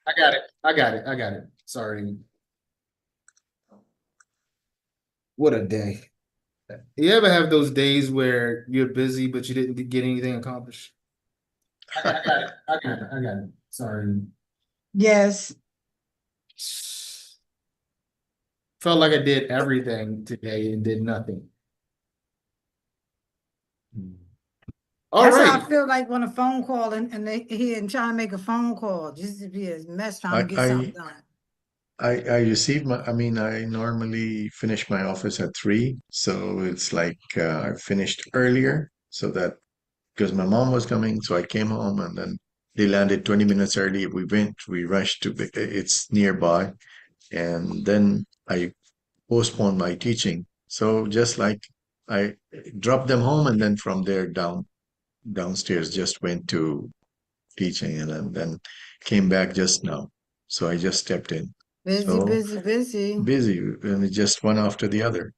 I got it. I got it. I got it. Sorry. What a day. You ever have those days where you're busy, but you didn't get anything accomplished? I got it. I got it. I got it. Sorry. Yes. Felt like I did everything today and did nothing. All That's how right. I feel like on a phone call and they here and trying to make a phone call just to be a mess trying I to get something I done. I received my, I mean, I normally finish my office at 3, so it's like I finished earlier so that because my mom was coming, so I came home and then they landed 20 minutes early. We rushed to, it's nearby, and then I postponed my teaching. So just like I dropped them home and then from there downstairs just went to teaching and then came back just now. So I just stepped in. Busy, So busy, busy. busy, and it's just one after the other.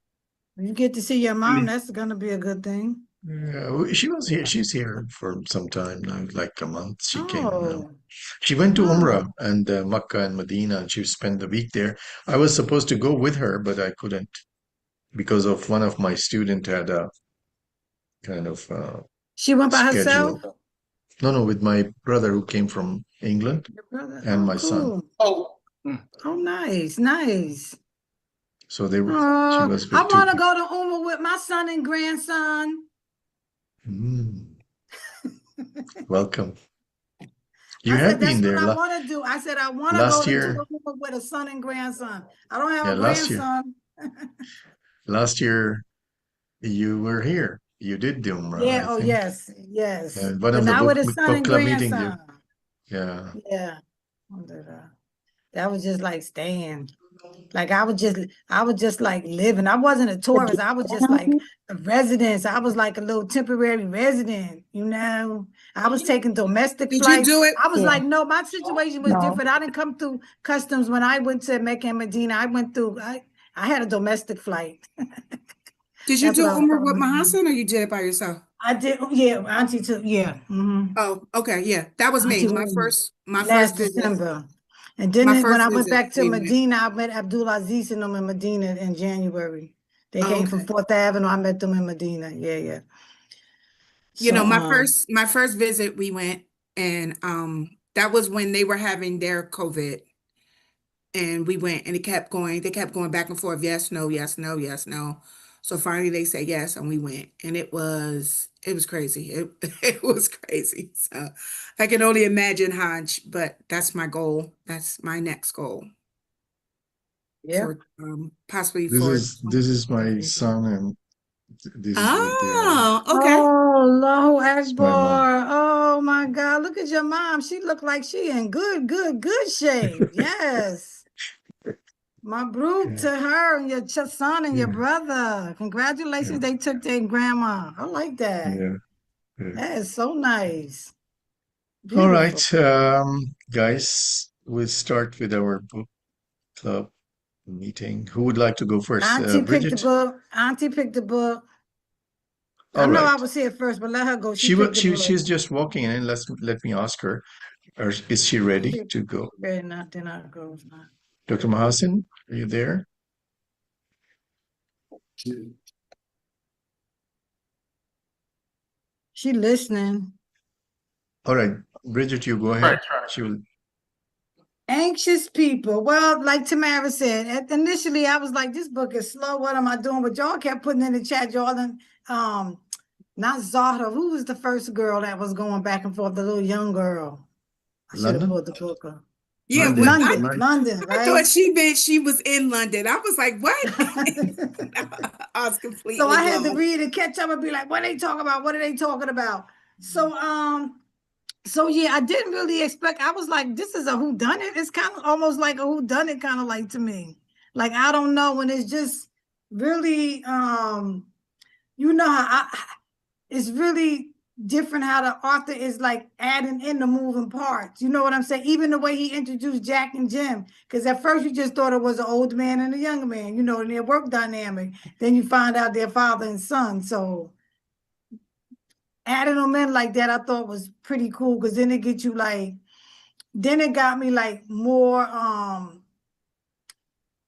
You get to see your mom, Really? that's gonna be a good thing. Yeah, she was here. She's here for some time now, like a month. She came now. Oh, She went to Umrah oh. and Makkah and Medina, and she spent the week there. I was supposed to go with her, but I couldn't because of one of my student had a kind of She went by herself? schedule. No, no, with my brother who came from England Your brother? and Oh, my son. cool. Oh, Oh, nice, nice. So they were. She Oh, was I with two want to people. go to Uma with my son and grandson. Mm, welcome. You I have said, been that's what there I want to do. I said, I want to go last to year. Uma with a son and grandson. I don't Yeah, have a grandson. last year you were here. You did the Umrah, Yeah, I oh, think. yes, yes. And one But of the not book with a son book and club meetings. grandson. Yeah. Yeah. That was just like staying. Like I was just like living. I wasn't a tourist. I was just like a resident. I was like a little temporary resident, you know. I was taking domestic Did you flights. do it? I was Yeah. like, no, my situation was different. I didn't come through customs when I went to Mecca and Medina. I had a domestic flight. Did you That's what do I was Umrah with talking my about. husband or you did it by yourself? I did, yeah, Auntie took, yeah. Oh, okay, yeah. That was me. Auntie My went first last visit. December. And My then when first I went visit back to we went. Medina, I met Abdul Aziz and them in Medina in January. They Oh, came from okay. Fourth Avenue. I met them in Medina. Yeah, yeah. You So know, my first visit we went, and that was when they were having their COVID, and we went, and it kept going. They kept going back and forth. Yes, no, yes, no, yes, no. So finally they said yes, and we went, and it was crazy. It was crazy. So I can only imagine Hajj, but that's my goal. That's my next goal yep. for possibly This for is this is my 2025. son and this is with Oh, okay. Oh, Allahu it's my mom. Akbar. Oh my God. Look at your mom. She looked like she in good shape. Yes. Mabruk Yeah, to her and your son and your yeah, brother. yeah, Congratulations. They took their grandma. I like that. yeah, yeah. That is so nice. All Beautiful. right, guys, we'll start with our book club meeting. Who would like to go first? Auntie picked the Bridget? book. Auntie picked the book. I All know I right. was here first, but let her go. She picked the book. She's just walking in. Let me ask her. Or is she ready to go? Very not, then I go. Dr. Mahasin, are you there? She listening. All right, Bridget, you go right, ahead. right. She will. Anxious people. Well, like Tamara said, initially I was like, this book is slow. What am I doing? But y'all kept putting in the chat, Jordan. Not Zahra. Who was the first girl that was going back and forth? The little young girl. I should have London? pulled the book up. Yeah, London. London, I thought right? she was in London. I was like, what? I was So completely I had to lost. read and catch up and be like, what are they talking about? What are they talking about? So yeah, I didn't really expect. I was like, this is a whodunit. It's kind of almost like a whodunit, kind of like to me. Like I don't know when it's just really, you know how it's really different how the author is like adding in the moving parts. You know what I'm saying? Even the way he introduced Jack and Jim, because at first you just thought it was an old man and a younger man, you know, in their work dynamic. Then you find out they're father and son. So adding them in like that, I thought was pretty cool because then it gets you like then it got me like more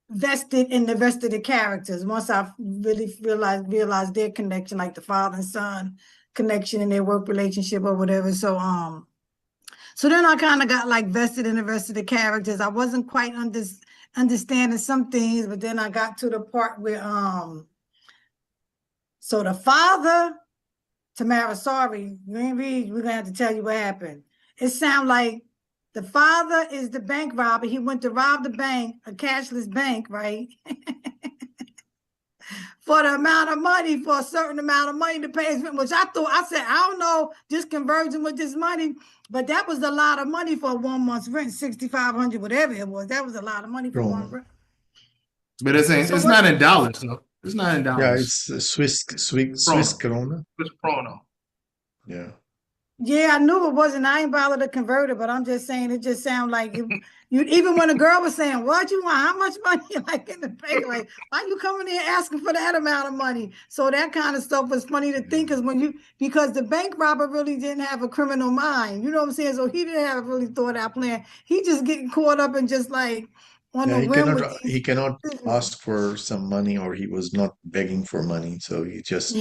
vested in the rest of the characters once I really realized their connection, like the father and son connection in their work relationship or whatever. So then I kind of got like vested in the rest of the characters. I wasn't quite understanding some things, but then I got to the part where so the father, Tamara, sorry, you ain't read, we're gonna have to tell you what happened. It sounds like the father is the bank robber. He went to rob the bank, a cashless bank, right? For the amount of money, for a certain amount of money to pay his rent, which I said, I don't know, just converging with this money, but that was a lot of money for 1 month's rent, 6,500, whatever it was. That was a lot of money for one rent. But it's not in dollars, though. It's not in dollars. Yeah, it's Swiss krona. Swiss krona. Yeah. Yeah, I knew it wasn't. I ain't bothered to convert it, but I'm just saying it just sounded like you even when a girl was saying, "What you want? How much money?" Like in the bank, like why you coming in asking for that amount of money? So that kind of stuff was funny to think, because the bank robber really didn't have a criminal mind. You know what I'm saying? So he didn't have a really thought out plan. He just getting caught up in just like on Yeah, the whim with these. he cannot ask for some money, or he was not begging for money. So he just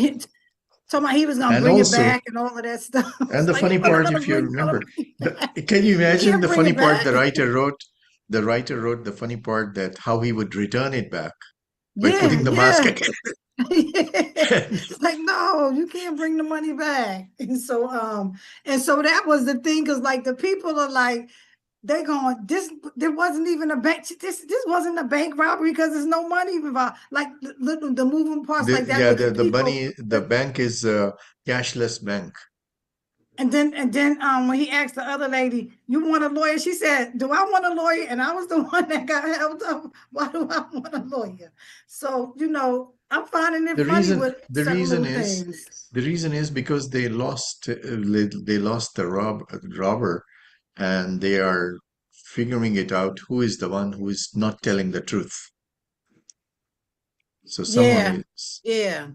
Talking about he was gonna and bring it also back and all of that stuff. and the Like, funny you're part, gonna if you bring remember, money. can you imagine can't the bring funny it part back. the writer wrote the funny part that how he would return it back by Yeah, putting the mask yeah. again. It's like, no, you can't bring the money back. And so that was the thing, because like the people are like, they going, there wasn't even a bank, this wasn't a bank robbery because there's no money involved. Like the moving parts like that Yeah, with the people. the bank is a cashless bank. And then when he asked the other lady, "You want a lawyer?" She said, "Do I want a lawyer?" And I was the one that got held up. Why do I want a lawyer? So I'm finding it funny with certain little things. The reason is because they lost the robber, and they are figuring it out who is the one who is not telling the truth. So someone Yeah, is. yeah.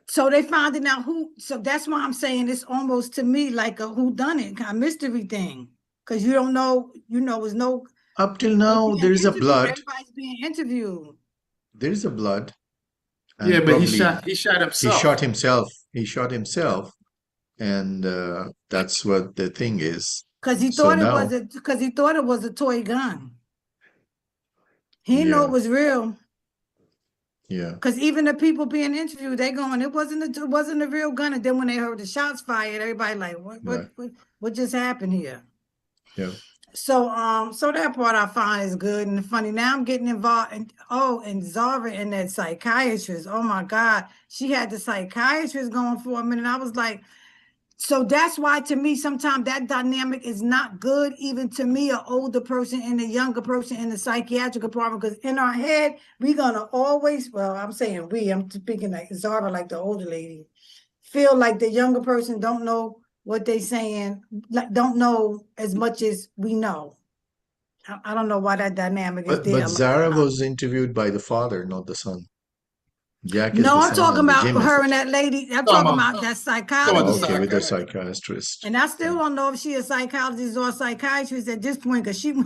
So they finding out who. So that's why I'm saying it's almost to me like a whodunit kind of mystery thing, because you don't know. There's no. Up till They now, being there is a interviewed. blood. Everybody's being interviewed. There is a blood, Yeah, and but probably he shot he himself. shot himself. He shot himself, and that's what the thing is. Because he So thought now, it was a toy gun. He didn't know yeah, it was real. yeah, Because even the people being interviewed, they going, it wasn't a real gun. And then when they heard the shots fired, everybody like, right, what just happened here? yeah. So that part I find is good and funny. Now I'm getting involved and Zara and that psychiatrist. Oh my God. She had the psychiatrist going for a minute. I was like, so that's why to me, sometimes that dynamic is not good, even to me, an older person and a younger person in the psychiatric department, because in our head, we're gonna always, well, I'm saying I'm speaking like Zara, like the older lady, feel like the younger person don't know what they saying, like don't know as much as we know. I don't know why that dynamic is there But a lot of Zara times. was interviewed by the father, not the son. Jack is No, the I'm son, talking and the about Jim is her the. and that lady. I'm Talking talking about about that the psychologist. Okay, with the psychiatrist. psychiatrist. And I still Yeah. don't know if she a psychologist or a psychiatrist at this point, because she so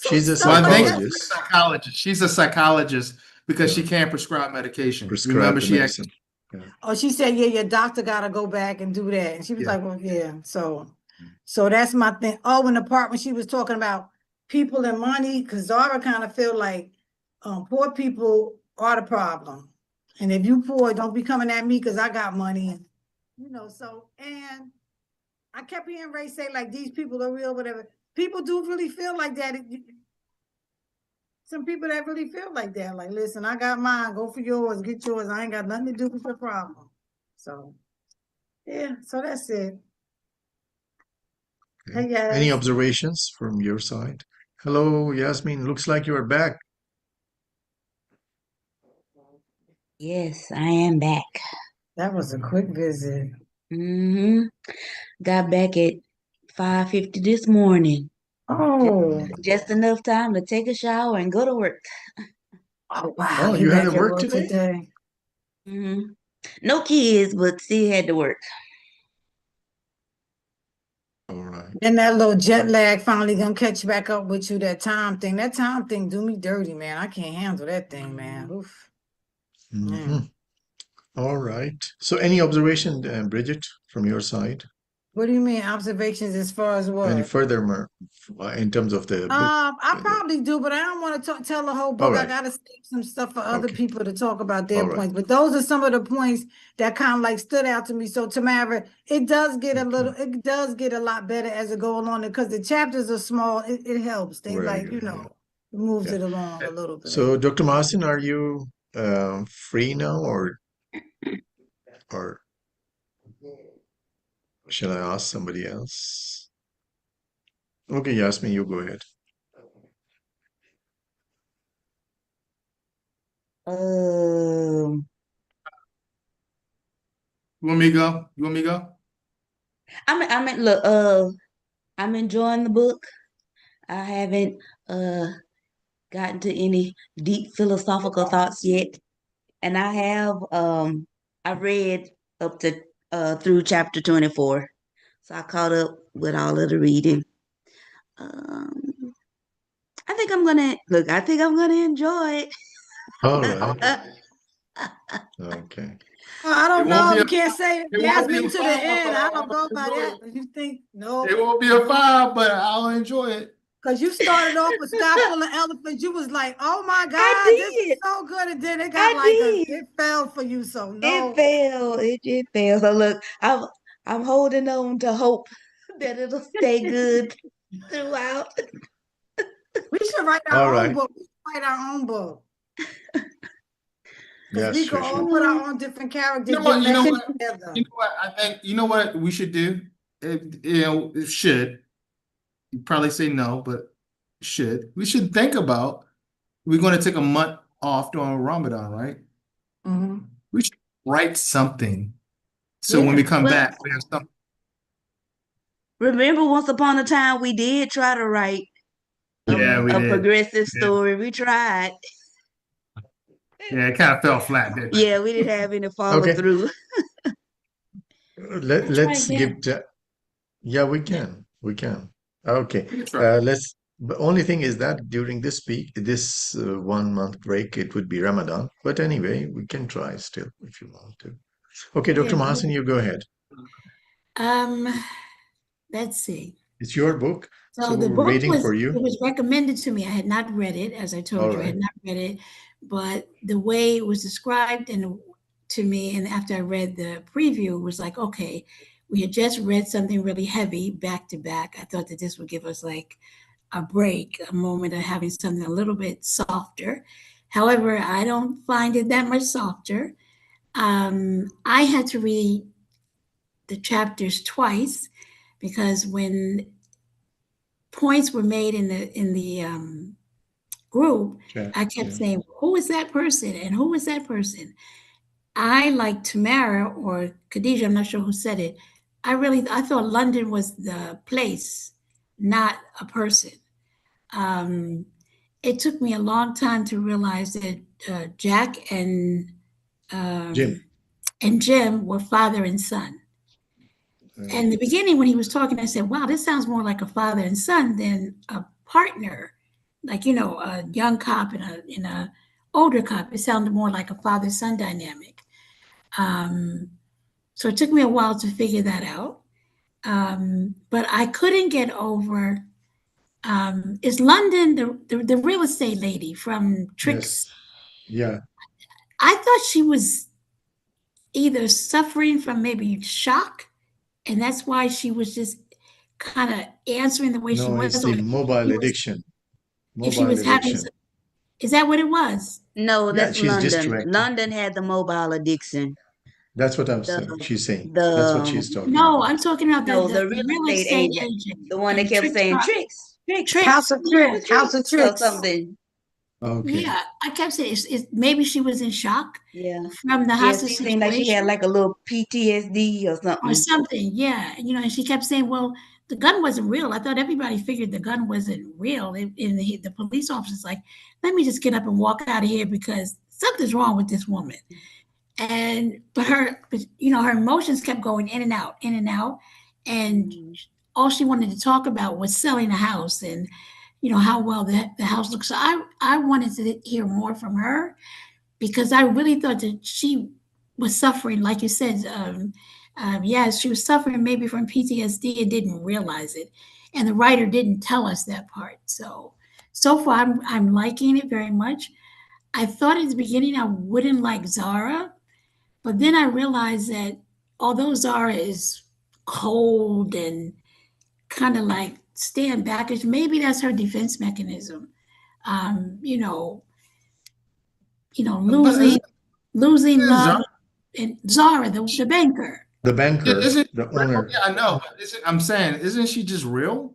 She's a stuff Well, I like think that. she's a psychologist. psychologist. She's a psychologist because she Yeah. can't prescribe medication. Prescribe Remember, the she asked. medicine. Yeah. Oh, she said, yeah, your doctor gotta go back and do that. And she was Yeah. like, well, yeah. So that's my thing. Oh, in the part when she was talking about people and money, because Zara kind of feel like poor people are the problem. And if you poor, don't be coming at me because I got money. And and I kept hearing Ray say like these people are real, whatever. People do really feel like that. Some people that really feel like that. Like, listen, I got mine. Go for yours. Get yours. I ain't got nothing to do with your problem. So, yeah. So that's it. Okay. Hey, guys. Any observations from your side? Hello, Yasmin. Looks like you are back. Yes, I am back. That was a quick visit. Mm-hmm. Got back at 5:50 this morning. Oh, Just enough time to take a shower and go to work. oh wow. Oh, You you had back to at work work today? today? Mm-hmm. No kids, but still had to work. All right. Then that little jet lag finally gonna catch back up with you. That time thing do me dirty, man. I can't handle that thing, man. Oof. Mhm. All right. So, any observation, Bridget, from your side? What do you mean observations as far as Any what? further in terms of the book? I probably do, but I don't want to tell the whole All book. I right. gotta save some stuff for other Okay. people to talk about their All right. points. But those are some of the points that kind of like stood out to me. So Tamara, it does get Okay. it does get a lot better as it goes along because the chapters are small. It helps. They Very like, good. Yeah. moves Yeah. it along a little bit. So, Dr. Masin, are you free now, or shall I ask somebody else? Okay, Yasmin, you go ahead. Um, You want me to go? You want me to go? look, I'm enjoying the book. I haven't gotten to any deep philosophical thoughts yet. And I read up to through chapter 24. So I caught up with all of the reading. Um, I think I'm gonna enjoy All right. it. Okay. I It don't won't know. be a You can't say it won't be Yasmin a to the five, but end. I don't know I'll about enjoy that. it. But you think It no. won't be a five, but I'll enjoy it. Because you started off with Sky Full of Elephants. You was like, oh my I God, this is did. so good. And then it got I like did. it fell for you. So It no, failed. It failed. So look, I'm holding on to hope that it'll stay good throughout. we should write All our own right. book. We should write our own book. Because Yes, we could sure, all sure. put our own different characters, You know get what? You know meshed what? together. You know what? I think you know what we should do. It should. You probably say no, but should. We should think about we're going to take a month off during Ramadan, right? Mhm. We should write something. So when Yeah. we come Well, back, we have something. remember once upon a time we did try to write Yeah, we a did. progressive Yeah, story. We tried. yeah, it kind of fell flat, didn't it? Yeah, we didn't have any follow Okay. through. Let, We'll try let's again. yeah, we Yeah. can. We can. Okay. We can try. The only thing is that during this 1 month break, it would be Ramadan. But anyway, we can try still if you want to. Okay, Yeah. Dr. Mahasan, you go ahead. Um, let's see. It's your book, so So the we're book waiting was for it you. was recommended to me. I had not read it, as I All told you, I right. had not read it, but the way it was described and to me, and after I read the preview, it was like, okay, we had just read something really heavy back to back. I thought that this would give us like a break, a moment of having something a little bit softer. However, I don't find it that much softer. I had to read the chapters twice because when points were made in the group, Chat. I kept Yeah. saying, "Who is that person?" and "Who is that person?" I like Tamara or Khadijah. I'm not sure who said it. I thought London was the place, not a person. Um, it took me a long time to realize that Jack Jim. um, and Jim were father and son. Uh, And in the beginning, when he was talking, I said, wow, this sounds more like a father and son than a partner. Like, a young cop and a older cop. It sounded more like a father-son dynamic. Um, so it took me a while to figure that out. But I couldn't get over, is London the real estate lady from Tricks? yes. Yeah. I thought she was either suffering from maybe shock, and that's why she was just kind of answering the way she No, it's was, the or mobile addiction. if she Mobile was having, addiction. is that what it was? No, Yeah, that's she's London. distracted. London had the mobile addiction. That's what I'm The saying. She's saying. the That's what she's talking No, about. I'm talking about the, no, the, the the real real estate estate agent, agent the one that and kept Tricks, saying tricks, tricks, House Tricks. of Yeah, Tricks, House of or Tricks. something. Okay. yeah. I kept saying maybe she was in shock Yeah. from the Yeah, hostage she seemed like she had situation like a little PTSD or or something. something. Yeah, and she kept saying, "Well, the gun wasn't real." I thought everybody figured the gun wasn't real. And the police officer's like, "Let me just get up and walk out of here because something's wrong with this woman." But her emotions kept going in and out, in and out, and Mhm. all she wanted to talk about was selling a house and, how well the house looks. So I wanted to hear more from her because I really thought that she was suffering, like you said. Yes, she was suffering maybe from PTSD and didn't realize it, and the writer didn't tell us that part. So far, I'm liking it very much. I thought at the beginning I wouldn't like Zara, but then I realized that although Zara is cold and kind of like stand backish, maybe that's her defense mechanism. Um, you know, But losing isn't love Zara, and Zara, the banker. The banker, isn't the real? owner. Yeah, I know. But I'm saying, isn't she just real?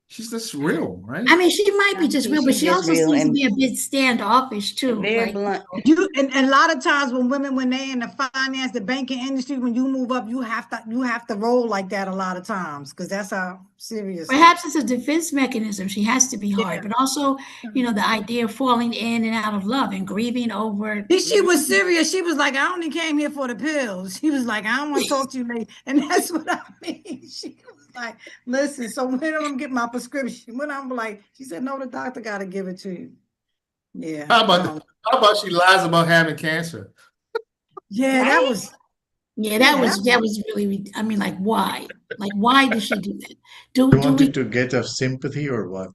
She's just real, right? I mean, she might be just real, but She's she just also real seems to and be a bit standoffish too. very Like, blunt. And a lot of times when women, when they in the finance, the banking industry, when you move up, you have to roll like that a lot of times because that's how serious. perhaps it's a defense mechanism. She has to be hard, Yeah. but also, the idea of falling in and out of love and grieving over. She was serious. She was like, I only came here for the pills. She was like, I don't want to talk to you late. And that's what I mean. She was like, listen, so when I'm gonna get my prescription, when I'm like, she said, no, the doctor got to give it to you. Yeah. How about she lies about having cancer? Yeah, that Right? was Yeah, that Yeah, was that really. I mean, like, why? Like, why did she do that? Do You do wanted we to get a sympathy or what?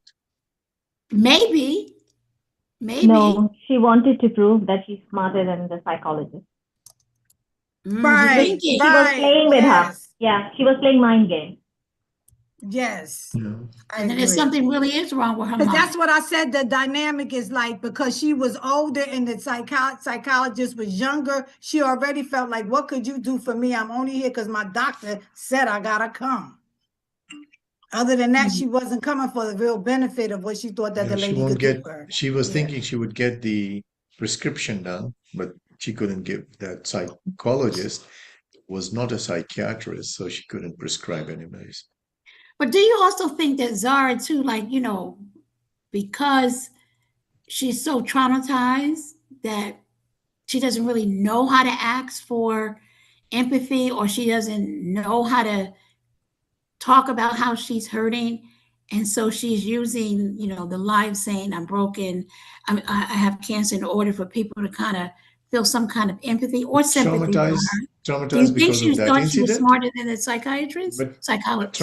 maybe No, she wanted to prove that she's smarter than the psychologist. you right, thinking? She was right. playing with her. Yes. Yeah, she was playing mind game. Yes. Yeah. I And then there's agree. something really is wrong with her Because mind. that's what I said. The dynamic is like because she was older and the psychologist was younger. She already felt like, what could you do for me? I'm only here because my doctor said I gotta come. Other than that, she wasn't coming for the real benefit of what she thought that Yeah, the she lady won't could do get, for her. she was Yeah. thinking she would get the prescription done, but she couldn't give that psychologist was not a psychiatrist, so she couldn't prescribe anyways. But do you also think that Zara too, like, because she's so traumatized that she doesn't really know how to ask for empathy, or she doesn't know how to talk about how she's hurting, and so she's using, the line saying, I'm broken, I have cancer, in order for people to kind of feel some kind of empathy or sympathy for her. Do you Traumatized think because she of that thought she was incident, smarter than the psychiatrist? but Psychologist.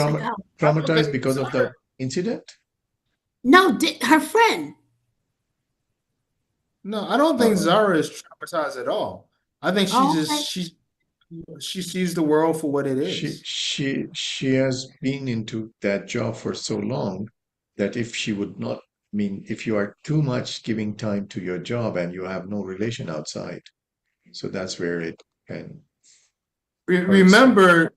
traumatized because of the incident? No, her friend. No, I don't think Uh, Zara is traumatized at all. I think Oh, okay. she sees the world for what it she is. she has been into that job for so long that if she would not, I mean, if you are too much giving time to your job and you have no relation outside, so that's where it can hurt her.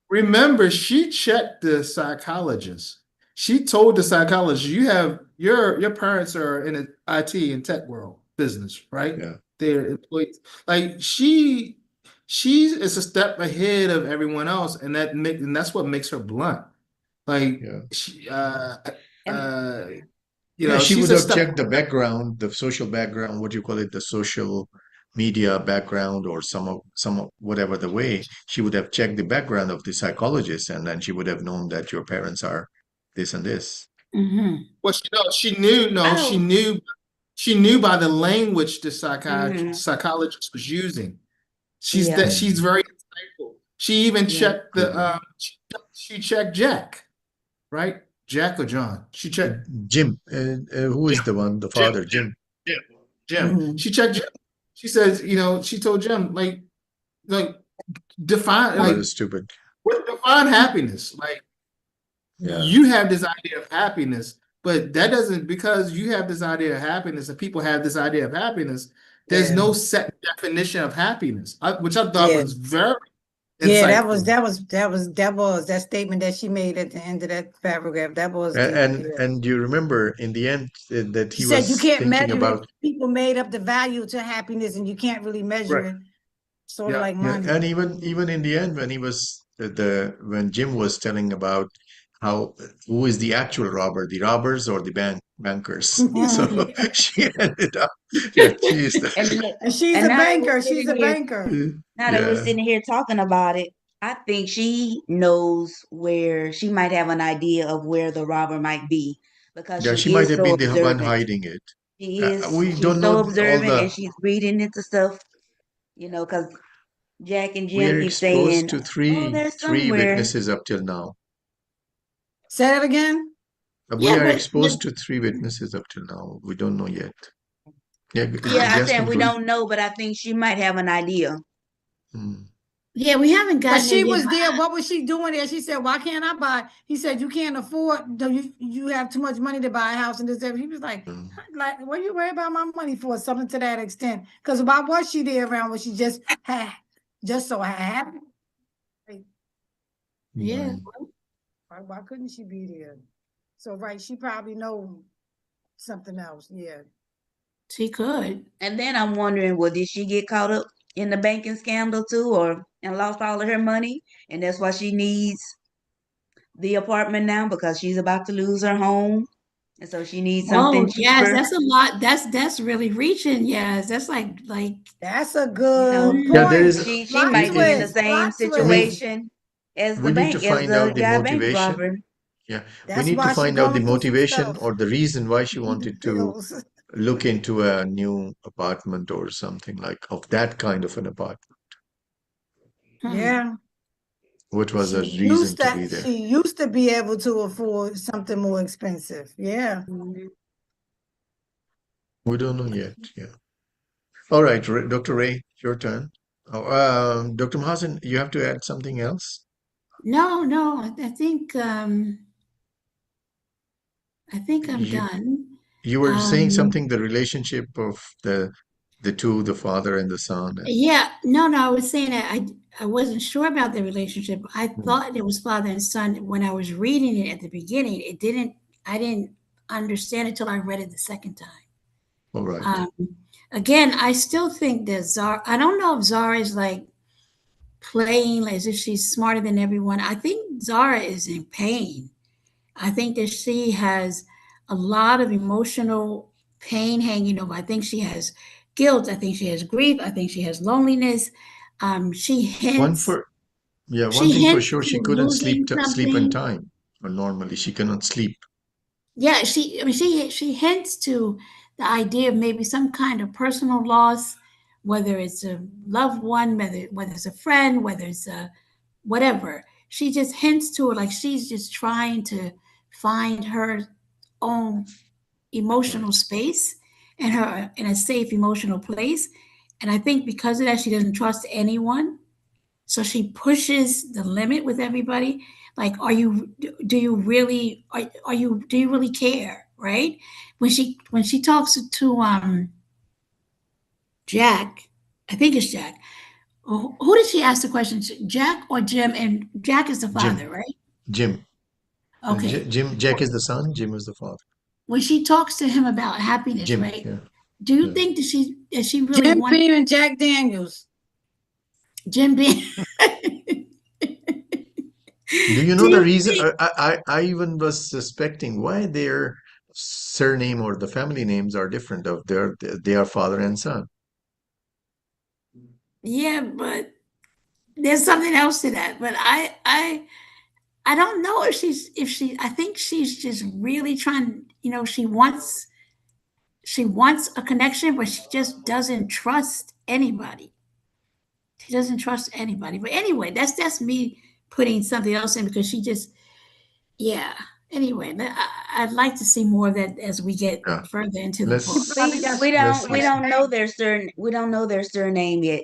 Remember, she checked the psychologist. She told the psychologist, "You have your parents are in the IT and tech world business, right? Yeah. They're employees. Like she is a step ahead of everyone else, and that's what makes her blunt. Like Yeah. she, And Yeah, she she's would a have step. checked the background, the social background, what do you call it, the social media background or some of whatever the way, she would have checked the background of the psychologist and then she would have known that your parents are this and this. Mm-hmm. Well, she knew. No, she oh, knew. She knew by the language the mhm. psychologist was using. Yeah, She's very insightful. She even yeah. checked she checked Jack, right? Jack or John? She checked Jim, who is the one, the Jim. father, Jim? Jim. Mhm. She checked Jim. She says, she told Jim like define That like is stupid. what define happiness. Like Yeah. you have this idea of happiness, but that doesn't because you have this idea of happiness and people have this idea of happiness. There's Yeah. no set definition of happiness, which I thought Yeah. was very Yeah, insightful. that statement that she made at the end of that paragraph. That was deep. And Yeah. and you remember in the end that She he said you was can't thinking measure it. about, People made up the value to happiness, and you can't really measure Right. it. Sort of Yeah. like yeah, money. and even in the end when he was when Jim was telling about how who is the actual robber, the robbers or the bankers? So Mm. she ended up that she is the And look, And she's and a now that we're banker. She's sitting a here, banker. now that we're yeah. sitting here talking about it, I think she knows where she might have an idea of where the robber might be because Yeah, she she might is have so been the one observant. hiding it. She is, We she's don't so know all observant and the. she's reading into stuff, because Jack and We Jim are keep exposed saying, to "Oh, three there's three somewhere." witnesses up till now. Say that again. We Yeah, are but exposed to three witnesses up till now. We don't know yet. Yeah, Yeah, I said Jasmine, we go. don't know, but I think she might have an idea. Hmm. yeah, we haven't But gotten there she yet. was there. What was she doing there? She said, "Why can't I buy?" He said, "You can't afford. Do you have too much money to buy a house?" And this, that. He was like, Mm. "What are you worried about my money for?" Something to that extent. Because why was she there around when she just so happened? Like, Yeah, Right. why couldn't she be there? So right, she probably know something else. Yeah. she could. And then I'm wondering, well, did she get caught up in the banking scandal too, or and lost all of her money, and that's why she needs the apartment now because she's about to lose her home, and so she needs something Oh, yes, cheaper. that's a lot. That's really reaching. Yes, that's like That's a You know, good Yeah, there point. is. she Plot might be in the twist. same Plot I mean, twist. situation as we need to as find the out the guy bank motivation. robber. Yeah, we That's need to why she find out the going through some motivation stuff. or the reason why she wanted to Bills. look into a new apartment or something like of that kind of an apartment. hmm. Yeah. What was She her reason used to to be there? she used to be able to afford something more expensive. Yeah. Mhm. We don't know yet. Yeah. All right, Dr. Ray, your turn. Oh, Dr. Mahasan, you have to add something else. No, I think I'm You done. you were saying Um, something, the relationship of the two, the father and the son. yeah, no, I was saying that I wasn't sure about the relationship. I Hmm. thought it was father and son when I was reading it at the beginning. I didn't understand it till I read it the second time. All right. Um, Again, I still think that Zara, I don't know if Zara is like playing as if she's smarter than everyone. I think Zara is in pain. I think that she has a lot of emotional pain hanging over. I think she has guilt. I think she has grief. I think she has loneliness. She One hints for Yeah, one she thing for hints sure, to she couldn't losing sleep in something. time. Or normally she cannot sleep. Yeah, she hints to the idea of maybe some kind of personal loss, whether it's a loved one, whether it's a friend, whether it's a whatever. She just hints to it like she's just trying to find her own Right. emotional space and her in a safe emotional place. And I think because of that, she doesn't trust anyone. So she pushes the limit with everybody. Like, do you really, do you really care? Right. When she talks to, Jack, I think it's Jack. Who did she ask the question to? Jack or Jim? And Jack is the Jim. father, right? Jim. Okay. Jack is the son, Jim is the father. When she talks to him about happiness, Jim, right? yeah. Do you Yeah. think that she really Jim wants Beam and Jack Daniels. Jim being Do you know the Jim reason? being I even was suspecting why their surname or the family names are different of they are father and son. yeah, but there's something else to that. But I don't know if she I think she's just really trying, she wants a connection, but she just doesn't trust anybody. She doesn't trust anybody. But anyway, that's me putting something else in because she just yeah. Anyway, I'd like to see more of that as we get Yeah. further into the He book. probably We got we Let's don't we listen. don't know their surname yet.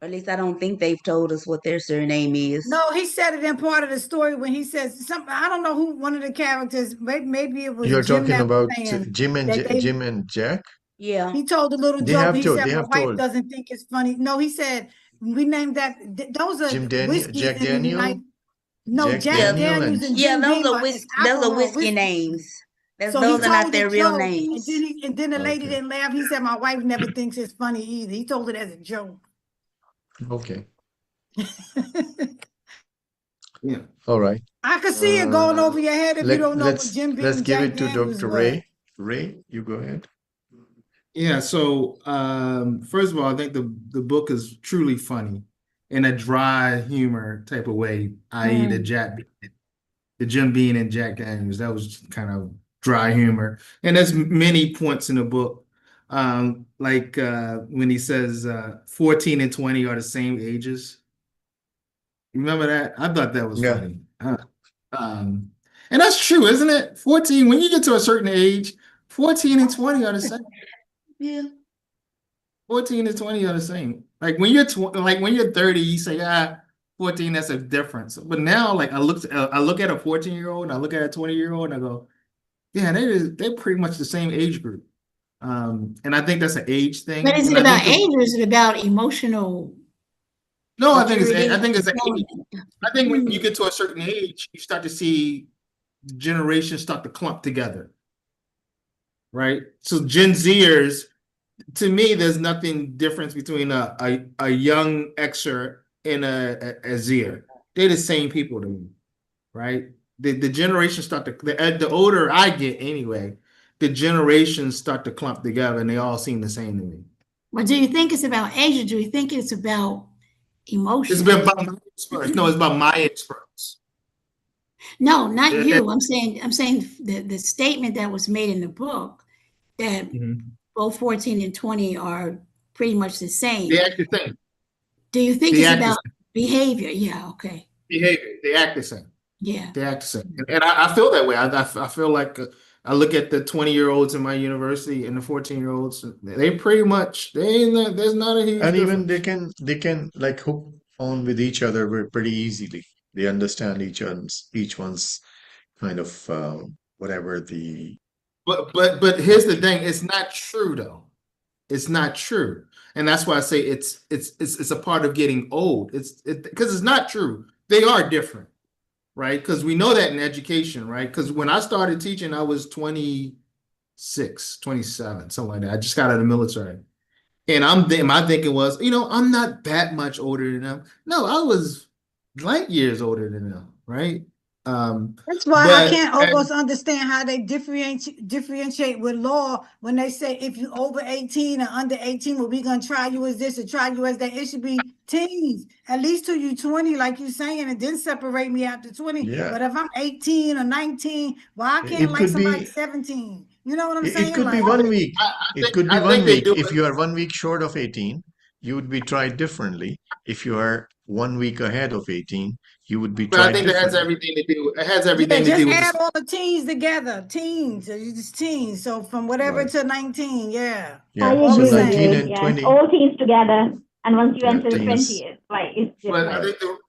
Or at least I don't think they've told us what their surname is. No, he said it in part of the story when he says something. I don't know who one of the characters. Maybe it was You're Jim talking that was about saying that Jim and Jack? Yeah. he told a little joke. He said They my have wife told doesn't think it's funny. No, he said we named that. Those are whiskeys Jack in the Daniel, United. No, Jack Jack Yeah. Daniel and Daniels and Yeah, Jim Beam is those are alcohol whiskey whiskey. names. So he Those are not told a their real joke, names. and then the lady okay. didn't laugh. He said my wife never thinks it's funny either. He told it as a joke. Okay. Yeah. All right. I could see it going over your head if you don't know what Jim Let's Beam give Jack it to Daniels Dr. was. Ray. Ray, you go ahead. Yeah, so first of all, I think the book is truly funny. in a dry humor type of way, i.e. the Jim Beam and Jack Daniels. That was kind of dry humor. And there's many points in the book. When he says 14 and 20 are the same ages. Remember that? I thought that was Yeah. funny. Um, and that's true, isn't it? 14, when you get to a certain age, 14 and 20 are the same. Yeah. 14 and 20 are the same. Like when you're like when you're 30, you say, 14, that's a difference. But now, like I look at a 14-year-old and I look at a 20-year-old and I go, yeah, they're pretty much the same age group. And I think that's an age thing. But is And it I think about age or is it about emotional no, maturity? I think it's an age. I think when you Hmm. get to a certain age, you start to see generations start to clump together, right? So Gen Zers, to me, there's nothing difference between a young Xer and a Zer. They're the same people to me, right? The generations start to the older I get anyway, the generations start to clump together and they all seem the same to me. But do you think it's about age or do you think it's about It's emotion? been about my experience. No, it's about my experience. No, not Eh, you. I'm saying the statement that was made in the book that mhm. both 14 and 20 are pretty much the same. They act the same. Do you think They it's act the about same behavior? Yeah, okay. behavior. They act the same. Yeah. They act the same. And I feel that way. I feel like I look at the 20-year-olds in my university and the 14-year-olds. They pretty much there's not a huge And even difference. they can like hook on with each other pretty easily. They understand each one's kind of whatever the But here's the thing. It's not true though. It's not true. And that's why I say it's a part of getting old. Because it's not true. They are different, right? Because we know that in education, right? Because when I started teaching, I was 26, 27, something like that. I just got out of the military. And my thinking was, I'm not that much older than them. No, I was light years older than them, right? That's why I But can't almost understand how they differentiate with law when they say if you over 18 or under 18, well, we're gonna try you as this or try you as that. It should be teens, at least till you 20, like you saying, and then separate me after 20. yeah. But if I'm 18 or 19, well, I can't It like could somebody be 17. You know what I'm it saying? could be Like, one week. It could be I one think they week. do If it. you are 1 week short of 18, you would be tried differently. If you are 1 week ahead of 18, you would be But I tried think that has differently. everything to do. It has yeah, everything to just do with add this. all the teens together. Teens, it's just teens. So from whatever Right. to 19, yeah. I Yeah. All So the agree with same. 19 you. and Yeah, 20. all teams together, and once you Yeah, enter the teens. 20th, right, it's But Right. different.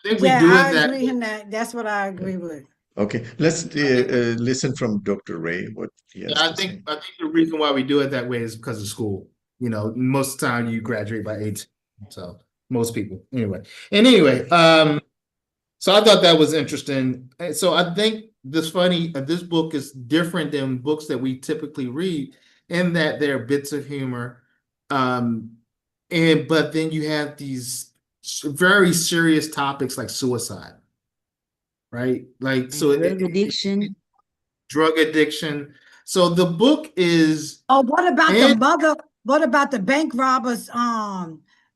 I think we Yeah, do it I that agree way. in that. That's what I Yeah. agree with. Okay. Let's I think listen from Dr. Ray what he has Yeah, to say. I think the reason why we do it that way is because of school. Most of the time you graduate by 18. So most people. Anyway, so I thought that was interesting. And so I think this book is different than books that we typically read in that there are bits of humor. Um, but then you have these very serious topics like suicide, right? Like And drug addiction. drug addiction. So the book is Oh, what about the and mother? What about the bank robbers?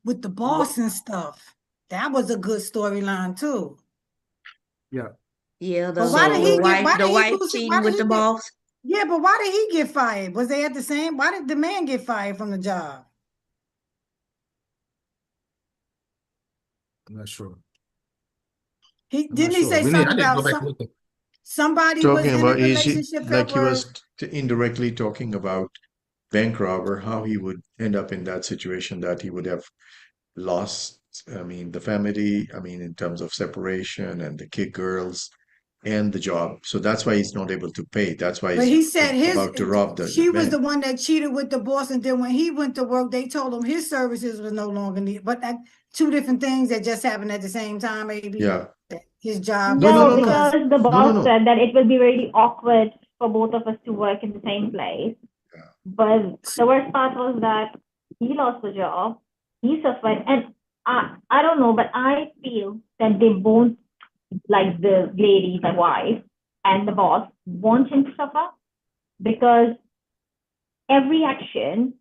With the boss and stuff. That was a good storyline too. yeah. Yeah, But why did So he get? Why the did he wife lose it? Why cheating did with he the get? boss. Yeah, but why did he get fired? Was they at the same? Why did the man get fired from the job? I'm not sure. He I'm not didn't he sure. say something I need to about go back and look at somebody was Talking in a about is relationship that like he was. was indirectly talking about bank robber, how he would end up in that situation that he would have lost, I mean, the family, I mean, in terms of separation and the kid girls and the job. So that's why he's not able to pay. That's why But he's he said his about to rob the she was bank. the one that cheated with the boss, and then when he went to work, they told him his services was no longer needed. But that two different things that just happened at the same time, maybe Yeah. his job, No, no, No, no, no. because because the No, no, boss no. said that it will be really awkward for both of us to work in the same place. Yeah. But the worst part was that he lost the job, he suffered, and I don't know, but I feel that they both, like the lady, the wife, and the boss, want him to suffer because every action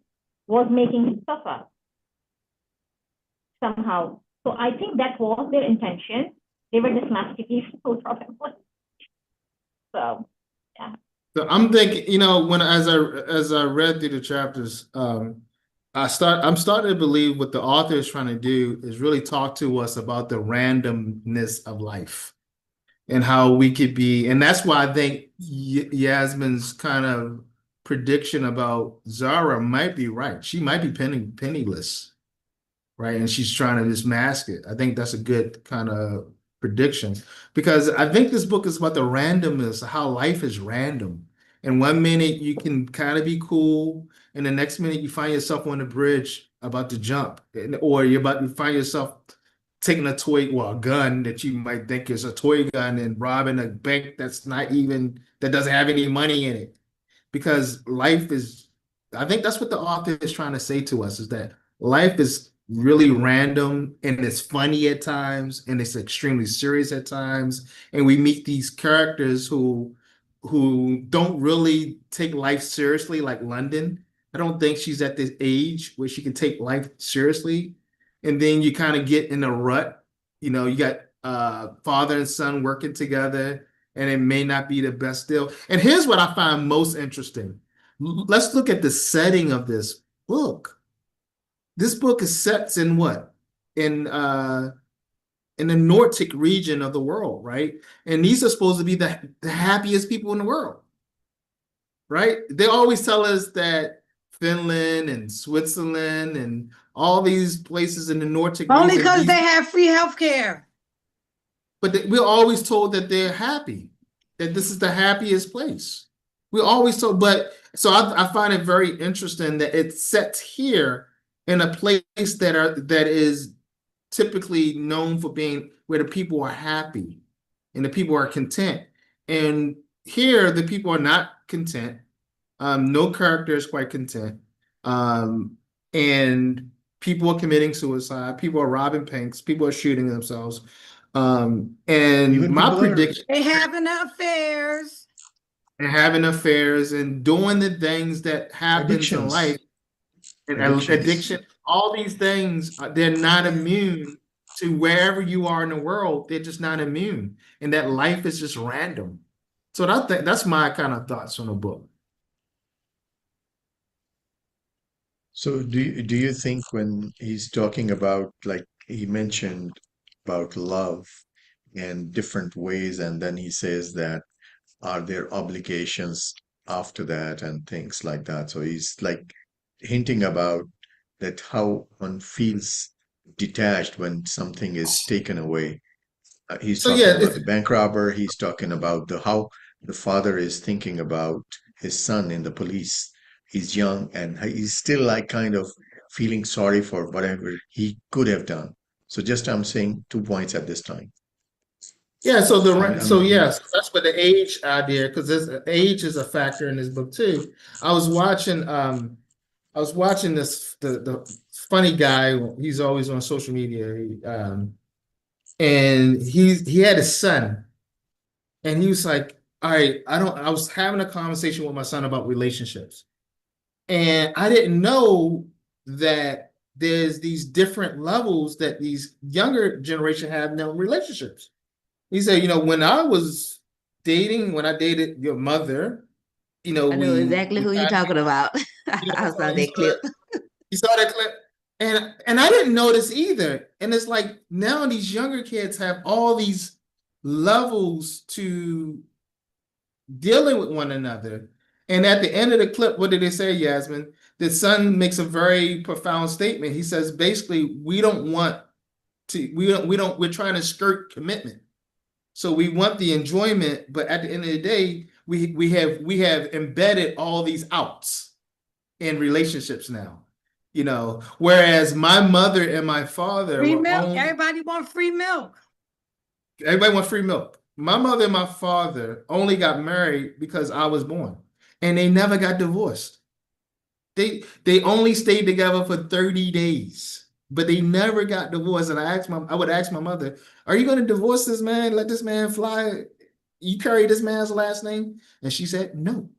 was making him suffer somehow. So I think that was their intention. They were just masticating those problems. So So I'm thinking, when as I read through the chapters, I'm starting to believe what the author is trying to do is really talk to us about the randomness of life and how we could be, and that's why I think Yasmin's kind of prediction about Zara might be right. She might be penniless, right? And she's trying to just mask it. I think that's a good kind of prediction because I think this book is about the randomness, how life is random. And one minute you can kind of be cool, and the next minute you find yourself on the bridge about to jump, or you're about to find yourself taking a gun that you might think is a toy gun and robbing a bank that doesn't have any money in it. Because life is, I think that's what the author is trying to say to us is that life is really random and it's funny at times and it's extremely serious at times. And we meet these characters who don't really take life seriously, like London. I don't think she's at this age where she can take life seriously. And then you kind of get in a rut. You got father and son working together, and it may not be the best deal. And here's what I find most interesting. Let's look at the setting of this book. This book is set in what? In the Nordic region of the world, right? And these are supposed to be the happiest people in the world, right? They always tell us that Finland and Switzerland and all these places in the Nordic Only region, because they have free healthcare. but we're always told that they're happy, that this is the happiest place. We're always told, but so I find it very interesting that it's set here in a place that is typically known for being where the people are happy and the people are content. And here the people are not content. No character is quite content. And people are committing suicide, people are robbing banks, people are shooting themselves. And Even my people are- prediction, They having affairs. and having affairs and doing the things that happens in Addictions. life, and Addictions. addiction, all these things, they're not immune to wherever you are in the world. They're just not immune, and that life is just random. So that's my kind of thoughts on the book. So do you think when he's talking about, like he mentioned about love and different ways, and then he says that are there obligations after that and things like that. So he's like hinting about that how one feels detached when something is taken away. He's So talking yeah, about the bank robber. He's talking about the how the father is thinking about his son in the police. He's young and he's still like kind of feeling sorry for whatever he could have done. So just I'm saying 2 points at this time. yeah. So I'm yes, that's what the age idea, because age is a factor in this book too. I was watching this the funny guy. He's always on social media, and he had a son, and he was like, "All right, I was having a conversation with my son about relationships, and I didn't know that there's these different levels that these younger generation have in their relationships." He said, when I dated your mother, I know exactly who you're talking about. I saw that clip. You saw that clip? And I didn't notice either. And it's like now these younger kids have all these levels to dealing with one another. And at the end of the clip, what did they say, Yasmin? The son makes a very profound statement. He says, basically, we're trying to skirt commitment. So we want the enjoyment, but at the end of the day, we have embedded all these outs in relationships now. Whereas my mother and my father Free were milk. only, Everybody want free milk. everybody want free milk. My mother and my father only got married because I was born, and they never got divorced. They only stayed together for 30 days, but they never got divorced. And I would ask my mother, "Are you going to divorce this man? Let this man fly? You carry this man's last name?" And she said, "No."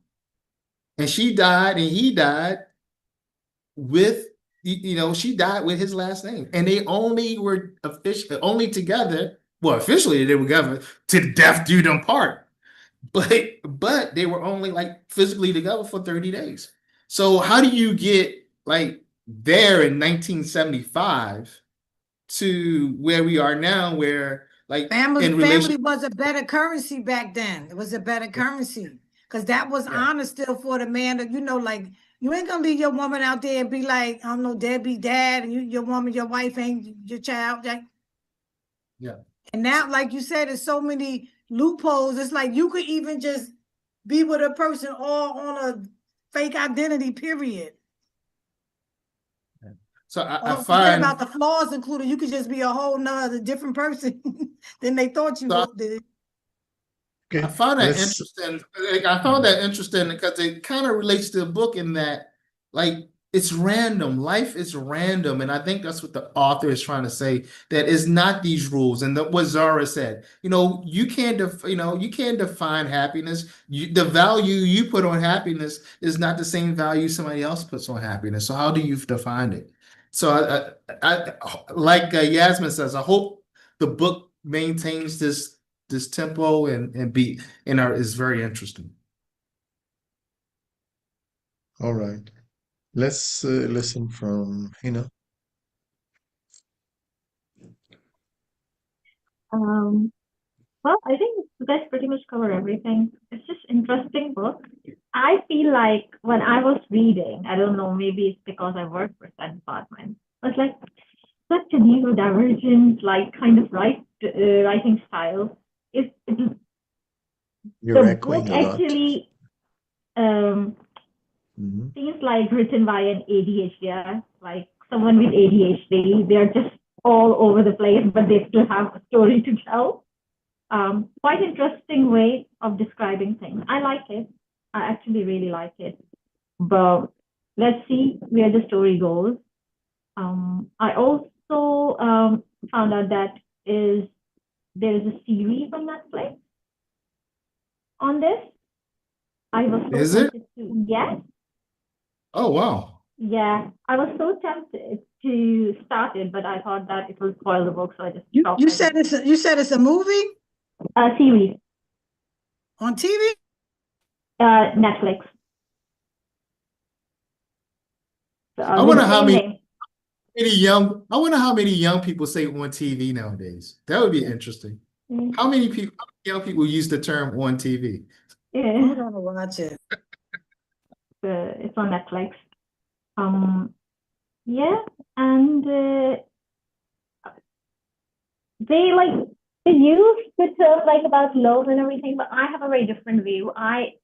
And she died, and he died with she died with his last name, and they only were only together. Well, officially they were together to death do them part, but they were only like physically together for 30 days. So how do you get like there in 1975 to where we are now, where like Family, in relation? family was a better currency back then. It was a better currency because that was Yeah. honor still for the man that, like you ain't gonna leave your woman out there and be like, I don't know, deadbeat dad, and your woman, your wife ain't your child. Yeah. And now, like you said, there's so many loopholes. It's like you could even just be with a person all on a fake identity, period. So I Forget find about the flaws included. You could just be a whole nother different person than they thought you So did. I Okay, found that let's. interesting. Like, I found that interesting because it kind of relates to the book in that, like, it's random. Life is random, and I think that's what the author is trying to say. That is not these rules, and what Zara said. You can't define happiness. The value you put on happiness is not the same value somebody else puts on happiness. So how do you define it? So like Yasmin says, I hope the book maintains this tempo and beat is very interesting. All right. Let's listen from Hina. Well, I think you guys pretty much cover everything. It's just interesting book. I feel like when I was reading, I don't know, maybe it's because I work for that department. I was like such a neurodivergent, like kind of writing style. It's You're the book echoing a lot. actually Mhm. seems like written by an ADHD, like someone with ADHD. They're just all over the place, but they still have a story to tell. Quite interesting way of describing things. I like it. I actually really like it. But let's see where the story goes. I also found out that there is a series on Netflix on this. I was so Is it? tempted to, yes, Oh, wow. yeah, I was so tempted to start it, but I thought that it will spoil the book, so I just You stopped. you said it's a movie Series, on TV? Netflix. I With wonder the how same many name. I wonder how many young people say on TV nowadays. That would be interesting. Mm, How many young people use the term on TV? I'm Yeah, gonna watch it. it's on Netflix. Yeah, and they use the term like about love and everything, but I have a very different view. I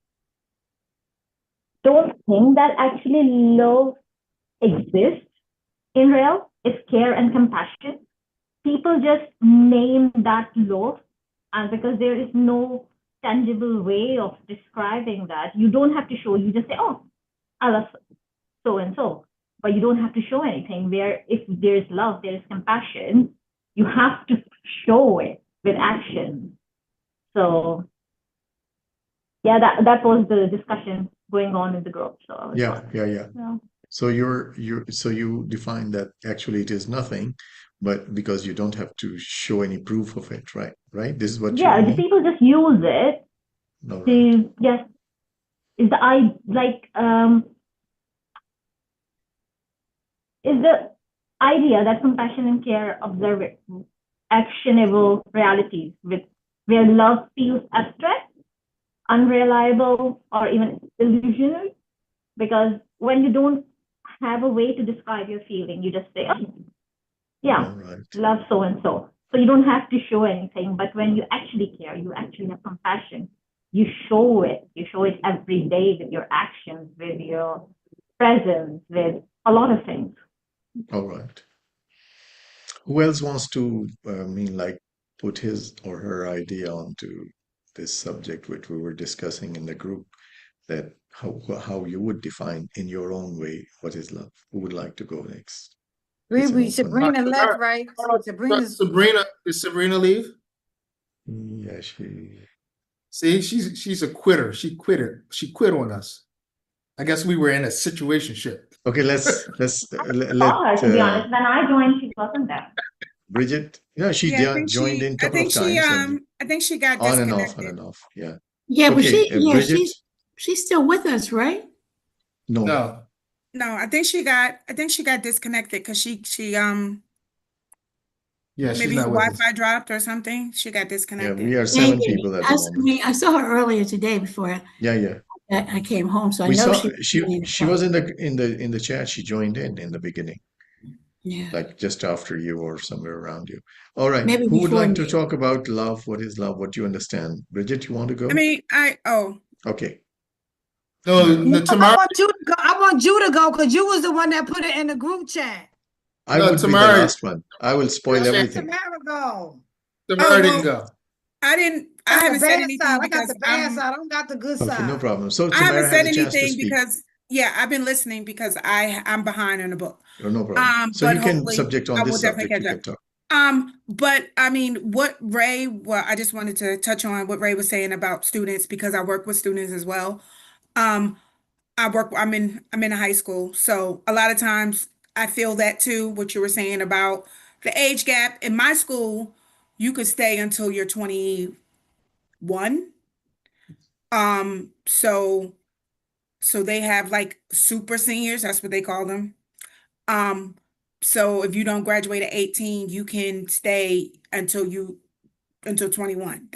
don't think that actually love exists in real. It's care and compassion. People just name that love, and because there is no tangible way of describing that, you don't have to show. You just say, "Oh, I love so and so," but you don't have to show anything. Where if there's love, there is compassion. You have to show it with action. So yeah, that was the discussion going on in the group. So I was Yeah, like, yeah. yeah. So you define that actually it is nothing, but because you don't have to show any proof of it, right? Right? This is what you Yeah, the mean? people just use it All right. to just is the I like is the idea that compassion and care observe actionable realities with where love feels abstract, unreliable, or even illusional. Because when you don't have a way to describe your feeling, you just say, "Oh, yeah, All right. love so and so." So you don't have to show anything. But when you actually care, you actually have compassion. You show it. You show it every day with your actions, with your presence, with a lot of things. All right. Who else wants to, like, put his or her idea onto this subject which we were discussing in the group, that how you would define in your own way what is love? Who would like to go next? It's an open. Sabrina left, right? Sabrina's Sabrina, did Sabrina leave? Yeah, she. See, she's a quitter. She quit on us. I guess we were in a situationship. Okay, let's Saw her, to be let honest. When I joined, she wasn't there. Bridget. Yeah, she Yeah, I think joined in a couple of she times and I think she got on and off, on disconnected. and off. Yeah. Yeah, but Okay, Bridget. she's still with us, right? No, No, No, I think she got disconnected because yeah, she's maybe her not with us. Wi-Fi dropped or something. She got yeah, disconnected. we are Thank 7 you. people at the moment. I saw her earlier today before Yeah, yeah. I came home, so I We know saw she was doing the she call. was in the chat. She joined in the beginning, Yeah, like just after you or somewhere around you. All right. maybe Who would before like to me. talk about love? What is love? What do you understand? Bridget, you want to I go? mean, Okay, No, Tamara. No, no, I Tamara, want you to go. I want you to go because you was the one that put it in the group chat. I no, would be the Tamara, last one. I will spoil Let everything. Tamara go. oh Tamara didn't well, go. I Got the haven't said bad side. anything I got because the bad side. I don't got the good Okay, no side. problem. So I haven't Tamara has said a chance to anything speak. because yeah, I've been listening because I'm behind on the book. Oh, no problem. So But you can hopefully subject I on will this definitely subject. You catch can up. talk. But I mean, well, I just wanted to touch on what Ray was saying about students because I work with students as well. Um, I'm in a high school, so a lot of times I feel that too, what you were saying about the age gap. In my school, you could stay until you're 21. So they have like super seniors, that's what they call them. Um, so if you don't graduate at 18, you can stay until 21.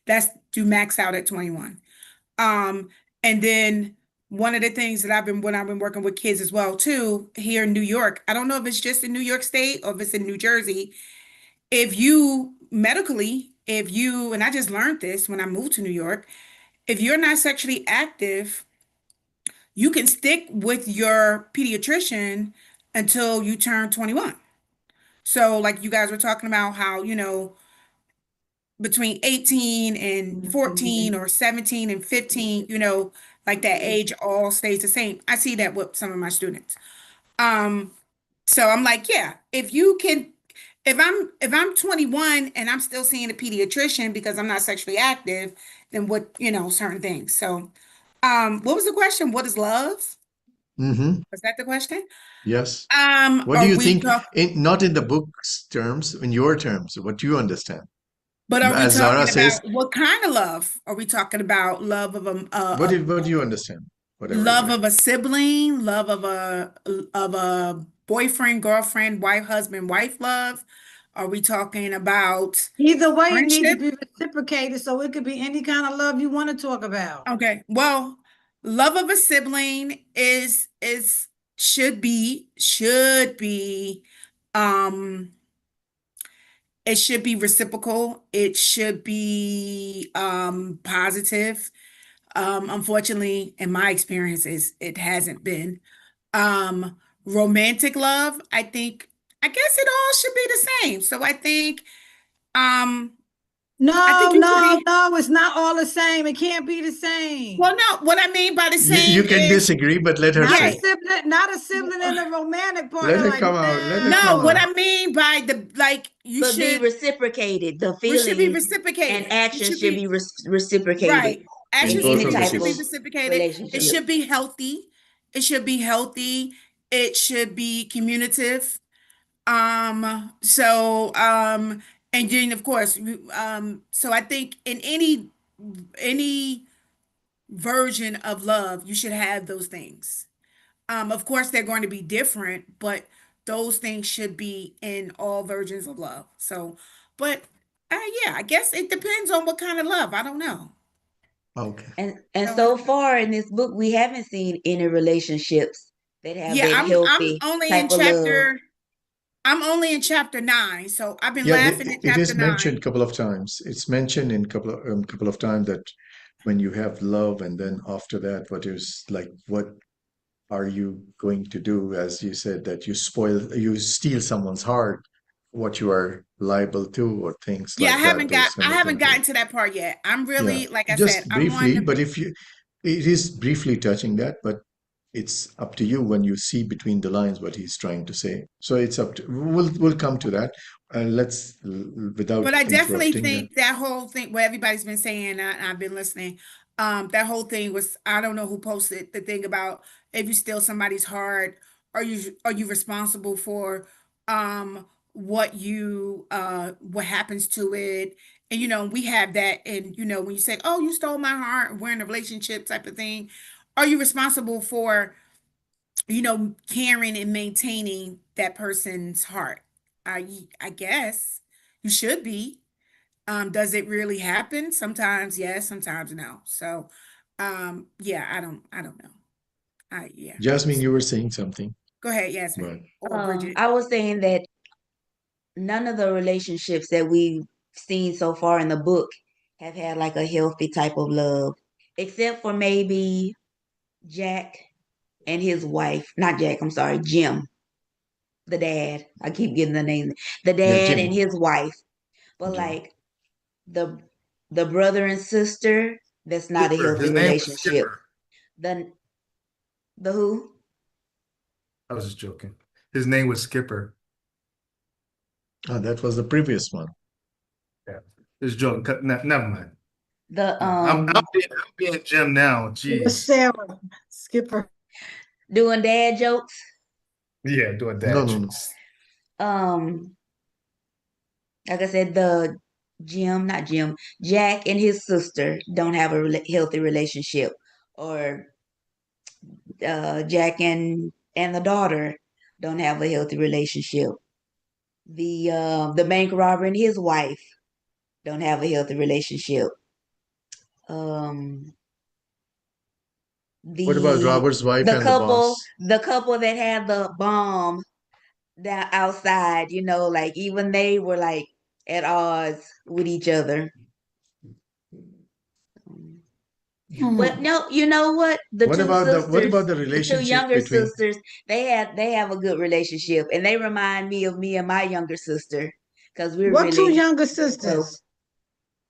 That's you max out at 21. Um, and then one of the things that when I've been working with kids as well too, here in New York, I don't know if it's just in New York State or if it's in New Jersey, if you medically, if you, and I just learned this when I moved to New York, if you're not sexually active, you can stick with your pediatrician until you turn 21. So like you guys were talking about how, between 18 and 14 or 17 and 15, like that age all stays the same. I see that with some of my students. Um, so I'm like, yeah, if I'm 21 and I'm still seeing a pediatrician because I'm not sexually active, then what, certain things. So, what was the question? What is love? Mm-hmm. Was that the question? Yes. What do Are you we think? talk, Not in the book's terms, in your terms, what do you understand? but are we As Zara talking says, about what kind of love? Are we talking about love of what do you understand? Whatever you love have. of a sibling, love of a boyfriend, girlfriend, wife, husband, wife love? Are we talking about Either way, it needs to friendship? be reciprocated, so it could be any kind of love you want to talk about. Okay. Well, love of a sibling is should be um it should be reciprocal. It should be positive. Unfortunately, in my experiences, it hasn't been. Um, Romantic love, I guess it all should be the same. So um, I No, think it should no, be, no, it's not all the same. It can't be the same. well, no, what I mean by the You same can is, disagree, but let her Not a yeah, say. sibling, not a sibling in the romantic Let partner. her Like, come out. Let her no, come what no. out. I mean by you But be should, reciprocated. The we should be feelings and reciprocated. It actions should should be be reciprocated right. In in Actions and both any of the feelings type should be of cases. reciprocated. It relationship. should be healthy. It should be healthy. It should be communicative. And then of course, so I think in any version of love, you should have those things. Of course, they're going to be different, but those things should be in all versions of love. So, but yeah, I guess it depends on what kind of love. I don't know. Okay. And So, so far in this book, we haven't seen any relationships that have yeah, that I'm healthy only in type of love. chapter I'm only in chapter 9, so I've been Yeah, laughing at it chapter is mentioned 9. a couple of times. It's mentioned in couple of times that when you have love and then after that, what are you going to do? As you said, that you steal someone's heart, what you are liable to, or things Yeah, like that. Those I kind of haven't things. gotten to that part yet. I'm Yeah, really, like I said, just I'm on briefly, the, but it is briefly touching that, but it's up to you when you see between the lines what he's trying to say. So it's up to, we'll come to that. Without but I definitely interrupting that. think that whole thing, what everybody's been saying, I've been listening. That whole thing was, I don't know who posted the thing about if you steal somebody's heart are you responsible for what happens to it? And we have that, and when you say, oh, you stole my heart, we're in a relationship type of thing, are you responsible for caring and maintaining that person's heart? I guess you should be. Does it really happen? Sometimes yes, sometimes no. So yeah, I don't know. Yeah. Jasmine, you were saying something. Go ahead, Yasmin. Right. Or Bridget. I was saying that none of the relationships that we've seen so far in the book have had like a healthy type of love, except for maybe Jack and his wife. Not Jack, I'm sorry, Jim, the dad. I keep getting the name. The Yeah, dad and Jim. his wife. But Jim. like the the brother and sister, that's not a Skipper. healthy His name was relationship. Skipper. The who? I was just joking. His name was Skipper. Oh, that was the previous one. Yeah, just joking. Never mind. The I'm being Jim now. It was Jeez. Sarah, Skipper. doing dad jokes. Yeah, doing No, that. no, no. Like I said, not Jim, Jack and his sister don't have a healthy relationship, or Jack and the daughter don't have a healthy relationship. The bank robber and his wife don't have a healthy relationship. Um, What about the Robert's wife the and the couple boss? the couple that had the bomb down outside, like even they were like at odds with each other. But Hmm. no, you know what? What about the The two relationship younger between sisters, they have a good relationship, and they remind me of me and my younger sister because we're What two really younger close. sisters?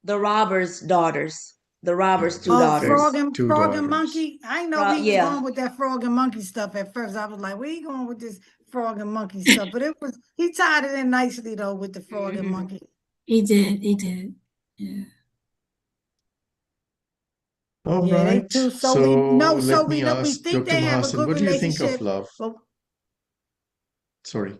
The robbers' daughters, the yeah, robbers' two Oh, daughters. there's two Frog and daughters? Monkey. I know we was Yeah, going with that Frog and Monkey stuff at first. I was like, where you going with this Frog and Monkey stuff? But he tied it in nicely though with the Frog and Mhm. Monkey. He did. He did. Yeah. All Yeah, they right. do. So So let me we ask think Dr. they have a Mahasan, good what do you think of relationship. love? But Sorry.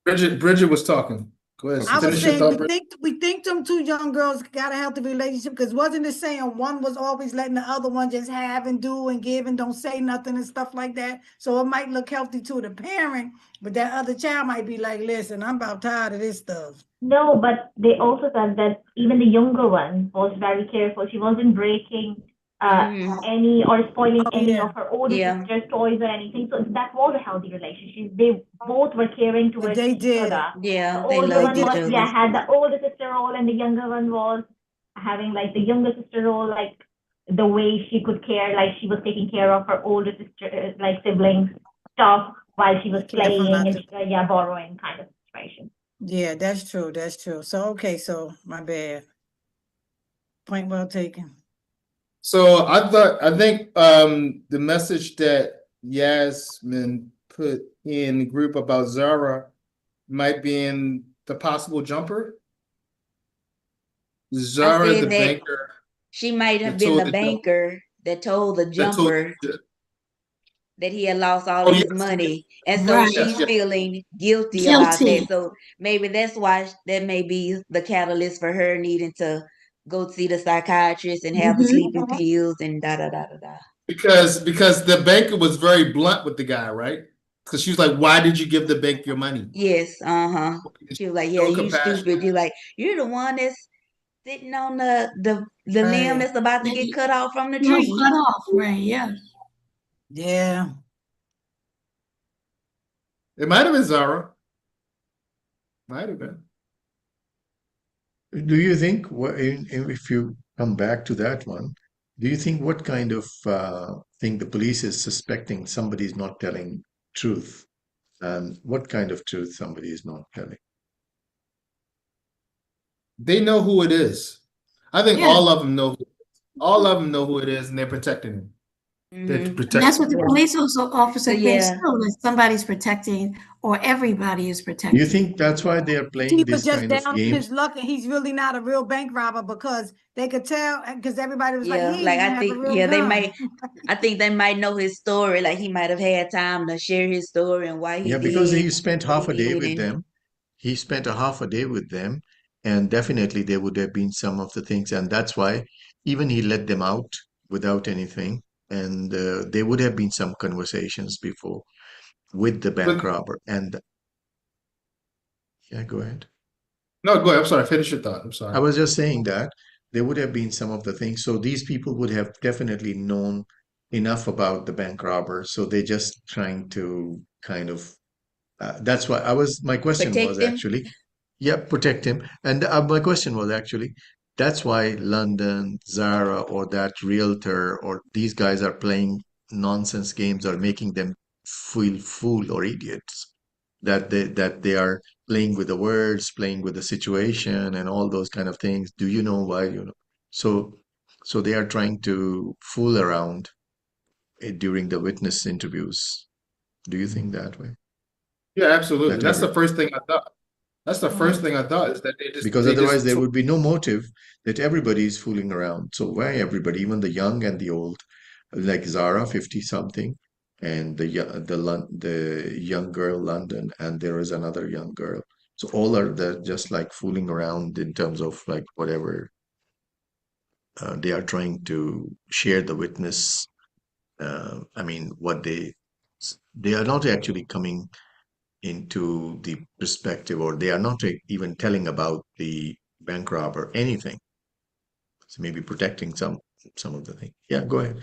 Bridget was talking. Go ahead. I Okay, was Finish your saying thought, Bridget. we think them two young girls got a healthy relationship because wasn't it saying one was always letting the other one just have and do and give and don't say nothing and stuff like that. So it might look healthy to the parent, but that other child might be like, listen, I'm about tired of this stuff. No, but they also said that even the younger one was very careful. She wasn't breaking Mhm. any or spoiling Oh any yeah. of her older Yeah. sister's toys or anything. So that was a healthy relationship. They both were caring towards They each did. other. Yeah, The they older They loved one did. each was, other. yeah, had the older sister role, and the younger one was having like the younger sister role, like the way she could care, like she was taking care of her older sister, like siblings stuff while she was Careful playing not and to. yeah, borrowing kind of situation. Yeah, that's true. That's true. So okay, so my bad. Point well taken. So I think the message that Yasmin put in the group about Zara might be in the possible jumper. I Zara, the said that banker she might have that been told the the banker that told the that told jumper that he had lost all oh of his yes, money. And so Right. she's yes. feeling guilty about that. Guilty. So maybe that's why that may be the catalyst for her needing to go see the psychiatrist and have the Hmm. sleeping pills and da da da da da. Because the banker was very blunt with the guy, right? Because she was like, "Why did you give the bank your money?" Yes, uh-huh. She was like, yeah, No you compassion. stupid. You're the one that's sitting on the limb Right. that's about to That get cut off from the you know, tree. cut off. Right. Yeah. Yeah. It might have been Zara. Might have been. Do you think, if you come back to that one, do you think what kind of thing the police is suspecting somebody is not telling truth? And what kind of truth somebody is not telling? They know who it is. I think Yeah. all of them know. All of them know who it is, and they're protecting him. that Mhm. protect. And that's what the Yeah. police officer So, thinks yeah. too, that somebody's protecting or everybody is You protecting. think that's why they are He playing was this just kind of down on games? his luck, and he's really not a real bank robber because they could tell, because everybody was like, Yeah, he like didn't I have a think, real yeah, gun. I think they might know his story. Like he might have had time to share his story and why he Yeah, because did he spent what half a he day did. with them. He spent a half a day with them, and definitely there would have been some of the things, and that's why even he let them out without anything, and there would have been some conversations before with the bank But robber. And yeah, go ahead. no, go ahead. I'm sorry. Finish your thought. I'm I sorry. was just saying that there would have been some of the things. So these people would have definitely known enough about the bank robber. So they're just trying to kind of, that's why my question was Protect him. actually, yeah, protect him. And my question was actually, that's why London, Zara, or that realtor, or these guys are playing nonsense games or making them feel fool or idiots. That they are playing with the words, playing with the situation, and all those kind of things. Do you know why? So so they are trying to fool around during the witness interviews. Do you think that way? Yeah, absolutely. That That's the every first thing I thought. That's the first thing I thought is that Because they otherwise just there would be no motive that everybody is fooling around. So why everybody, even the young and the old, like Zara, 50 something, and the young girl London, and there is another young girl. So all are just like fooling around in terms of like whatever they are trying to share the witness. I mean, what they are not actually coming into the perspective, or they are not even telling about the bank robber anything. So maybe protecting some of the thing. Yeah, go ahead.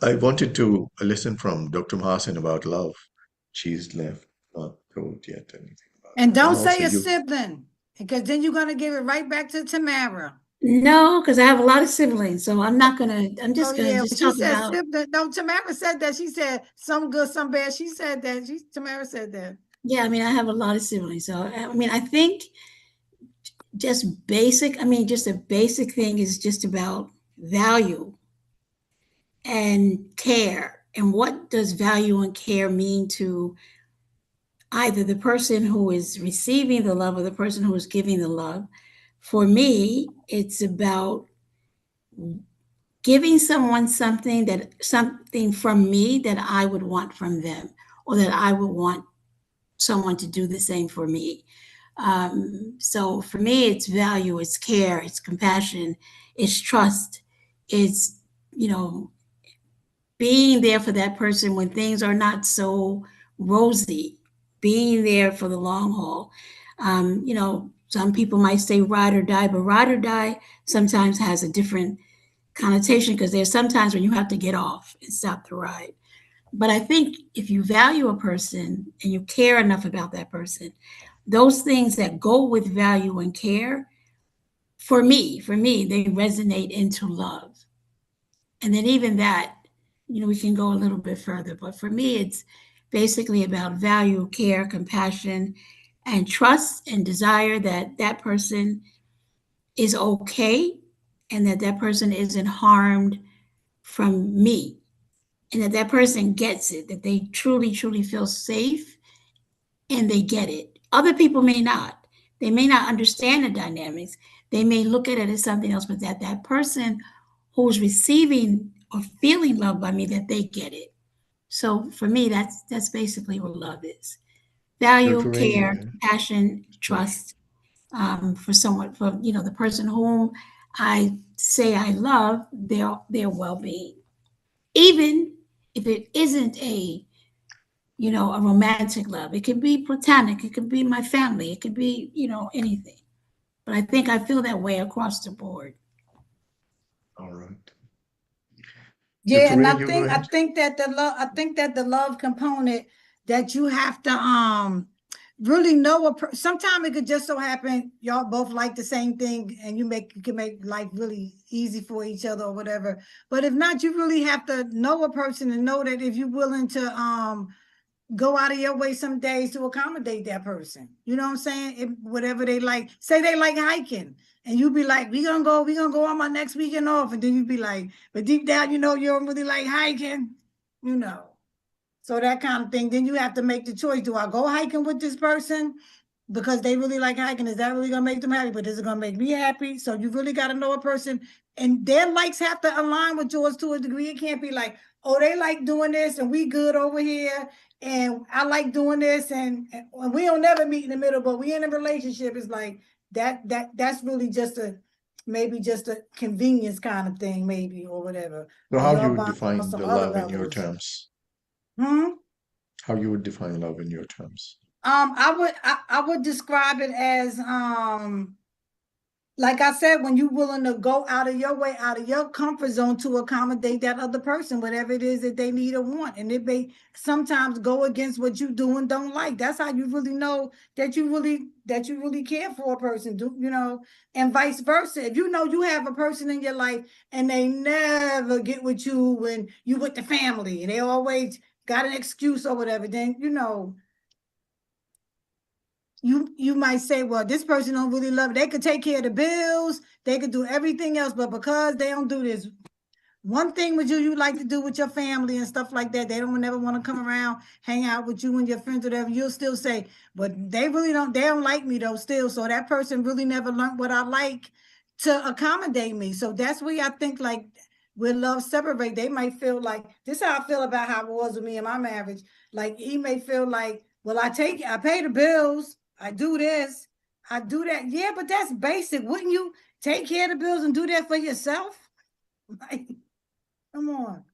I wanted to listen from Dr. Mahasan about love. She's left, not told yet anything about And that. don't And say also a you, sibling, because then you're gonna give it right back to Tamara. No, because I have a lot of siblings, so I'm Oh just gonna yeah, just she talk said about. sibling. No, Tamara said that. She said some good, some bad. She said that. Tamara said that. Yeah, I mean, I have a lot of siblings, so I mean, I think just a basic thing is just about value and care. And what does value and care mean to either the person who is receiving the love or the person who is giving the love? For me, it's about giving someone something from me that I would want from them, or that I would want someone to do the same for me. So for me, it's value, it's care, it's compassion, it's trust, it's, you know, being there for that person when things are not so rosy, being there for the long haul. Some people might say ride or die, but ride or die sometimes has a different connotation, because there's sometimes when you have to get off and stop the ride. But I think if you value a person and you care enough about that person, those things that go with value and care, for me, they resonate into love. And then even that, we can go a little bit further. But for me, it's basically about value, care, compassion, and trust and desire that that person is okay, and that that person isn't harmed from me, and that that person gets it, that they truly, truly feel safe and they get it. Other people may not. They may not understand the dynamics. They may look at it as something else, but that that person who's receiving or feeling loved by me, that they get it. So for me, that's basically what love is: value, Dr. Ray, care, passion, yes. trust, for someone, for the person whom I say I love, their well-being, even if it isn't a romantic love. It could be platonic. It could be my family. It could be, anything. But I think I feel that way across the board. All right. Yeah, Dr. and Ray, I you go think I ahead. think that the love component, that you have to really know sometimes it could just so happen y'all both like the same thing, and you can make life really easy for each other or whatever. But if not, you really have to know a person and know that if you're willing to go out of your way some days to accommodate that person. You know what I'm saying? Whatever they like, say they like hiking. And you be like, we gonna go on my next weekend off. And then you be like, but deep down, you know, you don't really like hiking, you know. So that kind of thing. Then you have to make the choice. Do I go hiking with this person because they really like hiking? Is that really gonna make them happy? But is it gonna make me happy? So you really got to know a person, and their likes have to align with yours to a degree. It can't be like, oh, they like doing this and we good over here, and I like doing this, and we don't never meet in the middle, but we in a relationship. It's like that's really just maybe just a convenience kind of thing, maybe, or whatever. So Or how y'all you would bond on define some the other love in your levels. terms? Hmm? How you would define love in your terms? I would describe it as like I said, when you're willing to go out of your way, out of your comfort zone to accommodate that other person, whatever it is that they need or want. And it may sometimes go against what you do and don't like. That's how you really know that you really care for a person, and vice versa. If you know you have a person in your life and they never get with you when you with the family and they always got an excuse or whatever, then you might say, well, this person don't really love it. They could take care of the bills, they could do everything else, but because they don't do this one thing with you like to do with your family and stuff like that, they don't never want to come around, hang out with you and your friends, whatever. You'll still say, but they don't like me though, still. So that person really never learned what I like to accommodate me. So that's where I think like with love separate, they might feel like this is how I feel about how it was with me in my marriage. Like he may feel like, well, I pay the bills, I do this, I do that. Yeah, but that's basic. Wouldn't you take care of the bills and do that for yourself? Like, come on.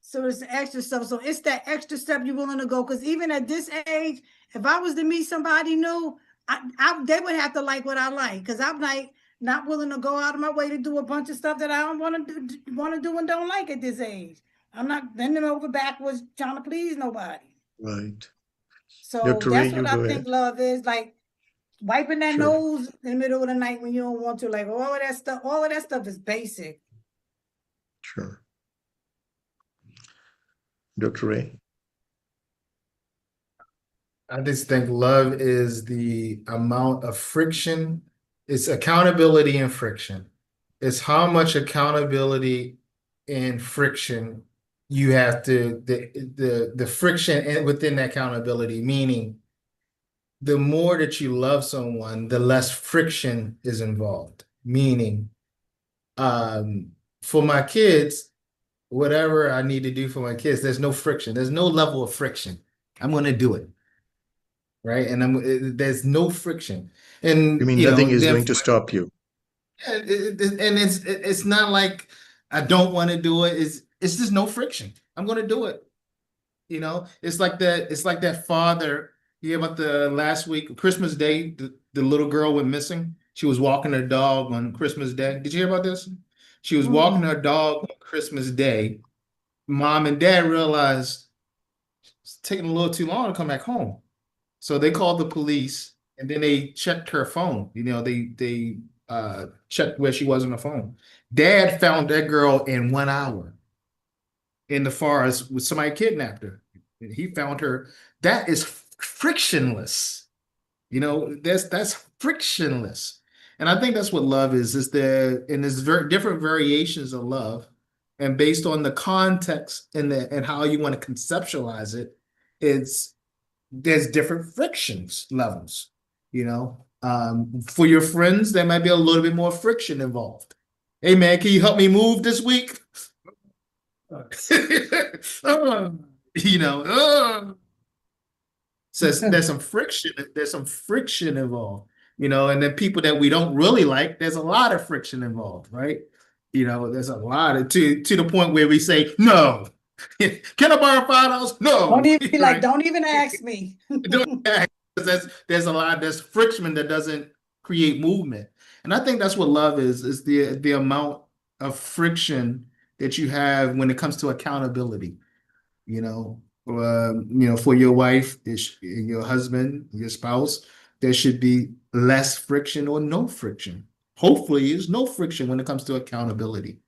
So it's the extra stuff. So it's that extra step you're willing to go. Because even at this age, if I was to meet somebody new, they would have to like what I like. Because I'm like not willing to go out of my way to do a bunch of stuff that I don't want to do and don't like at this age. I'm not bending over backwards trying to please nobody. Right. So Dr. Ray, that's what you I go think ahead. love is, like wiping that Sure. nose in the middle of the night when you don't want to. Like all of that stuff is basic. Sure. Dr. Ray. I just think love is the amount of friction. It's accountability and friction. It's how much accountability and friction you have to the friction within that accountability, meaning the more that you love someone, the less friction is involved. Meaning, um, for my kids, whatever I need to do for my kids, there's no friction. There's no level of friction. I'm going to do it. Right. And there's no friction. You And, mean nothing is then going to stop you? and it's not like I don't want to do it. It's just no friction. I'm going to do it. It's like that father. You hear about the last week, Christmas Day, the little girl went missing. She was walking her dog on Christmas Day. Did you hear about this? She was walking her dog on Christmas Day. Mom and dad realized it's taking a little too long to come back home. So they called the police and then they checked her phone. They checked where she was on the phone. Dad found that girl in 1 hour in the forest with somebody kidnapped her. He found her. That is frictionless. That's frictionless. And I think that's what love is and there's very different variations of love. And based on the context and how you want to conceptualize it, there's different frictions levels. For your friends, there might be a little bit more friction involved. Hey man, can you help me move this week? you know, so there's some friction. There's some friction involved. And then people that we don't really like, there's a lot of friction involved, right? There's a lot of to the point where we say no. Can I borrow $5? No, Don't even be like, right? don't even ask me. Don't ask, 'cause there's friction that doesn't create movement. And I think that's what love is the amount of friction that you have when it comes to accountability. For your wife, your husband, your spouse, there should be less friction or no friction. Hopefully, there's no friction when it comes to accountability.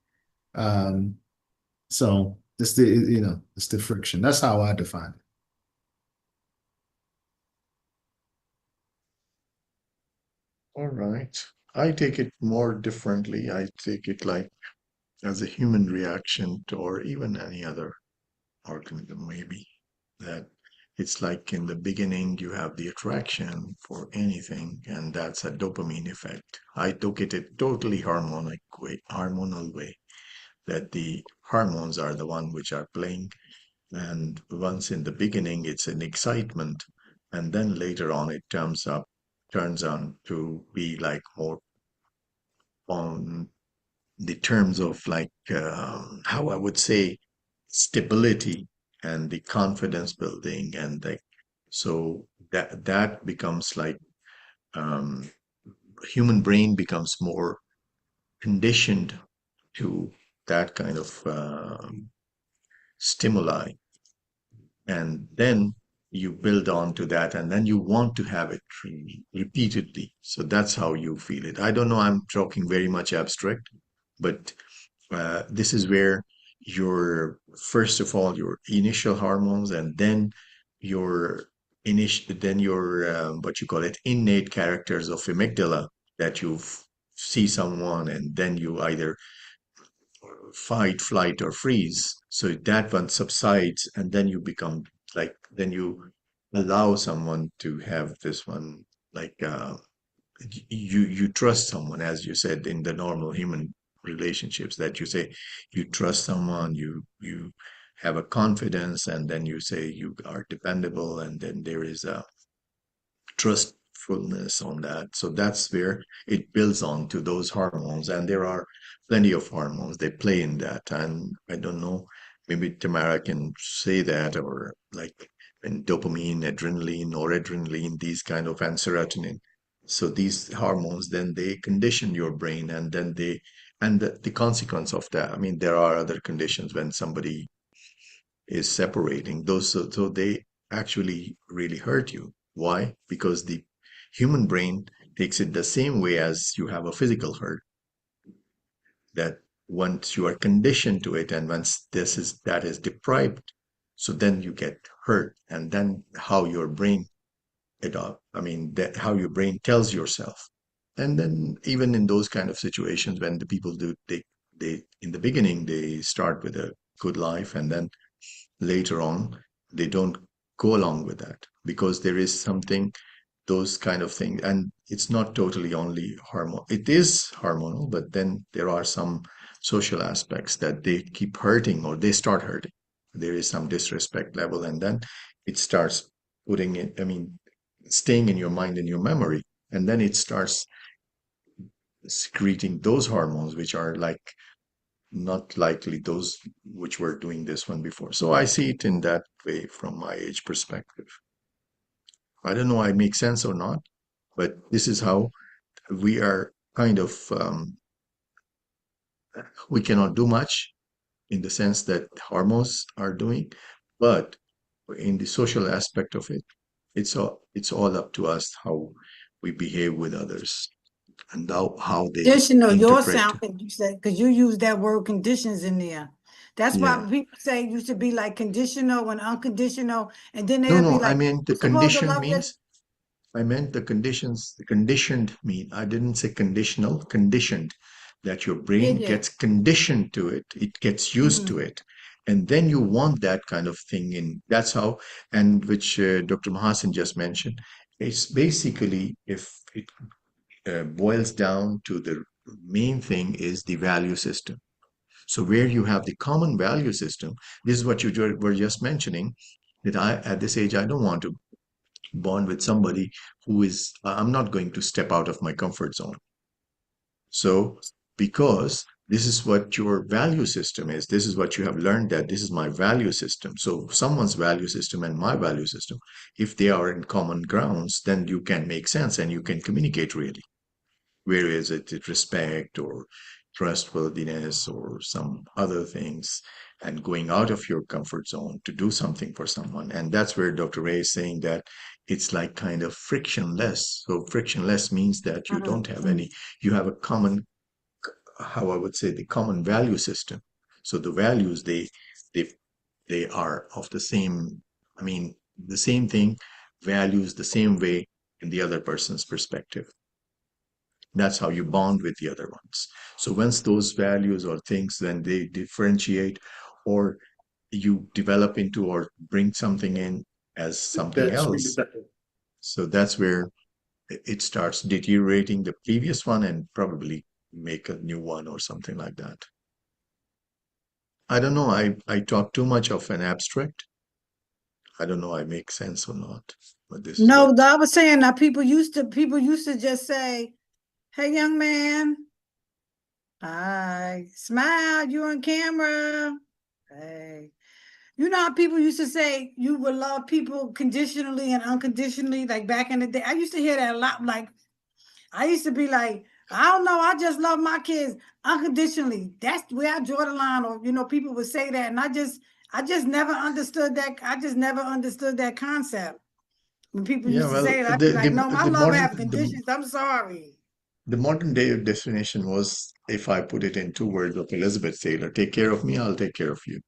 So it's the friction. That's how I define it. All right. I take it more differently. I take it like as a human reaction to, or even any other organism, maybe. That it's like in the beginning, you have the attraction for anything, and that's a dopamine effect. I took it a totally hormonal way, that the hormones are the one which are playing. And once in the beginning, it's an excitement, and then later on, it turns on to be like more on the terms of like how I would say stability and the confidence building and the so that becomes like um, human brain becomes more conditioned to that kind of stimuli, and then you build on to that, and then you want to have it repeatedly. So that's how you feel it. I don't know, I'm talking very much abstract, but this is where your first of all your initial hormones, and then your your what you call it innate characters of amygdala, that you see someone and then you either fight, flight, or freeze. So that one subsides, and then you become like, then you allow someone to have this one, like you trust someone, as you said in the normal human relationships, that you say you trust someone, you have a confidence, and then you say you are dependable, and then there is a trustfulness on that. So that's where it builds on to those hormones. And there are plenty of hormones, they play in that. And I don't know, maybe Tamara can say that, or like and dopamine, adrenaline, noradrenaline, these kind of, and serotonin. So these hormones, then they condition your brain, and then and the consequence of that, I mean, there are other conditions when somebody is separating those, so they actually really hurt you. Why? Because the human brain takes it the same way as you have a physical hurt, that once you are conditioned to it, and once that is deprived, so then you get hurt, and then how your brain I mean, that how your brain tells yourself. And then even in those kind of situations, when the people do they in the beginning they start with a good life, and then later on they don't go along with that, because there is something, those kind of things. And it's not totally only hormone, it is hormonal, but then there are some social aspects that they keep hurting, or they start hurting. There is some disrespect level, and then it starts putting it, I mean, staying in your mind and your memory, and then it starts secreting those hormones which are like not likely those which were doing this one before. So I see it in that way from my age perspective. I don't know I make sense or not, but this is how we are kind of we cannot do much in the sense that hormones are doing, but in the social aspect of it, it's all up to us how we behave with others, and how they Conditional, your interpret. sound, you said, because you use that word conditions in there. That's why Yeah. people say you should be like conditional and unconditional, and then No, they'll be no, I like, mean the you're supposed to conditioned love your, means I meant the conditions, the conditioned mean. I didn't say conditional, conditioned, that your yeah, brain yeah. gets conditioned to it, it gets used to Mhm. it. And then you want that kind of thing in. That's how, and which Dr. Mahasan just mentioned. It's basically, if it boils down to the main thing, is the value system. So where you have the common value system, this is what you were just mentioning, that at this age, I don't want to bond with somebody who is, I'm not going to step out of my comfort zone. So, because this is what your value system is, this is what you have learned, that this is my value system. So, someone's value system and my value system, if they are in common grounds, then you can make sense and you can communicate really. Whereas it respect or trustworthiness or some other things, and going out of your comfort zone to do something for someone. And that's where Dr. Ray is saying that it's like kind of frictionless. So frictionless means that you don't have Mhm. any, you have a common, how I would say, the common value system. So the values, they they are of the same, I mean, the same thing, values the same way in the other person's perspective. That's how you bond with the other ones. So once those values or things, then they differentiate, or you develop into or bring something in as something else. So that's where it starts deteriorating the previous one and probably make a new one or something like that. I don't know. I talk too much of an abstract. I don't know I make sense or not. But this is No, what I was saying that people used to just say, "Hey, young man, hi, smile, you on camera. Hey." You know how people used to say you would love people conditionally and unconditionally, like back in the day. I used to hear that a lot. Like, I used to be like, I don't know, I just love my kids unconditionally. That's where I draw the line. Or, people would say that. And I just never understood that. I just never understood that concept. When people Yeah, used to well, say it, I'd be like, no, my the love modern have conditions. I'm sorry. the modern day definition was, if I put it in 2 words of Elizabeth Taylor, take care of me, I'll take care of you.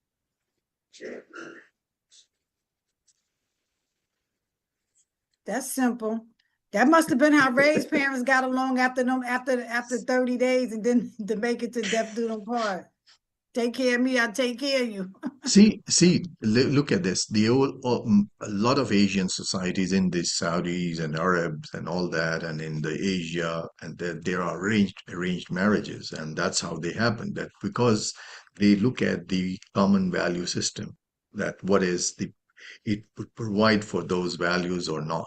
That's simple. That must have been how Ray's parents got along after 30 days, and then to make it to death do them part. Take care of me, I'll take care of you. Look at this. A lot of Asian societies in the Saudis and Arabs and all that, and in the Asia, and there are arranged marriages, and that's how they happen. That because they look at the common value system, that what is it would provide for those values or not.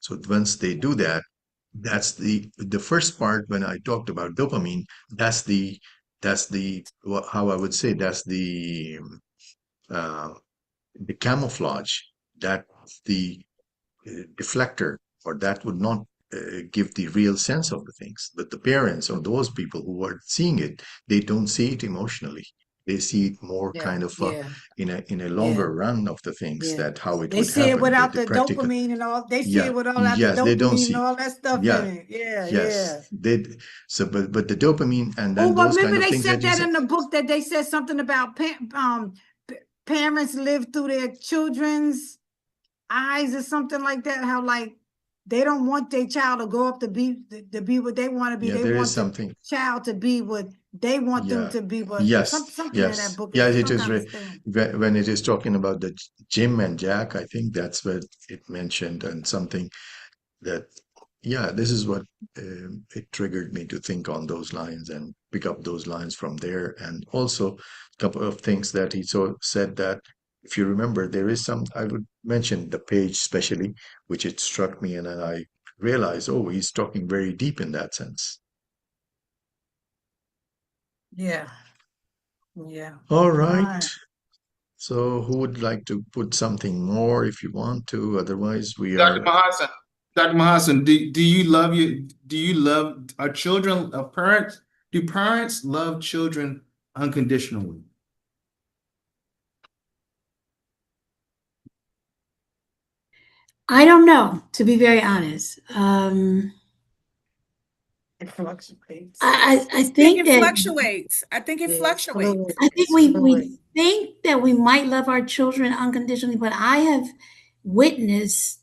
So once they do that, that's the first part when I talked about dopamine. How I would say that's uh, the camouflage, that the deflector, or that would not give the real sense of the things. But the parents or those people who are seeing it, they don't see it emotionally. They see it more kind of Yeah. in a Yeah. longer run of the things, Yeah. that how it They would see it happen. without The the practical, dopamine and all. They see yeah, it without the yes, they don't dopamine and see, all that stuff in yeah, it. Yeah, yes, yeah. they. So, but the dopamine and Oh, then but those remember kind of they things said that you that said. in the book, that they said something about parents live through their children's eyes or something like that. How like they don't want their child to grow up to be what they want to be. Yeah, They there is want the something. child to be what they want them Yeah. to be. But Yes. something in that Yes. book Yes, is it some is. kind of thing. When it is talking about the Jim and Jack, I think that's what it mentioned, and something that, yeah, this is what it triggered me to think on those lines and pick up those lines from there. And also a couple of things that he said, that if you remember, there is some, I would mention the page especially, which it struck me, and then I realized, oh, he's talking very deep in that sense. Yeah. Yeah. All right. So who would like to put something more if you want to? Otherwise, we Dr. are. Mahasan, Dr. Mahasan, do you love are children parents do parents love children unconditionally? I don't know, to be very honest. It fluctuates. I I think think it that fluctuates. I think it Yeah, it's fluctuates. fluid. I think It's we fluid. think that we might love our children unconditionally, but I have witnessed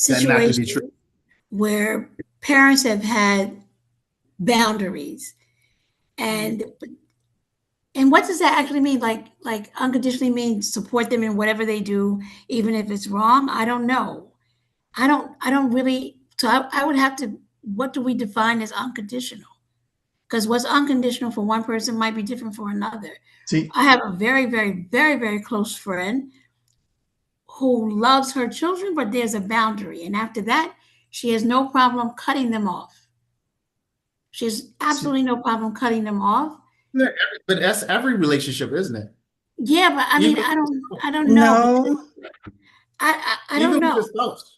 That not to be situations true. where parents have had boundaries, and what does that actually mean? Like unconditionally means support them in whatever they do, even if it's wrong. I don't know. I don't really. So I would have to. What do we define as unconditional? Because what's unconditional for one person might be different for another. See, I have a very, very, very, very close friend who loves her children, but there's a boundary. And after that, she has no problem cutting them off. She has see, absolutely no problem cutting them off. Yeah, but that's every relationship, isn't it? Yeah, but I mean, Even I don't know. No, I don't even with know. your spouse.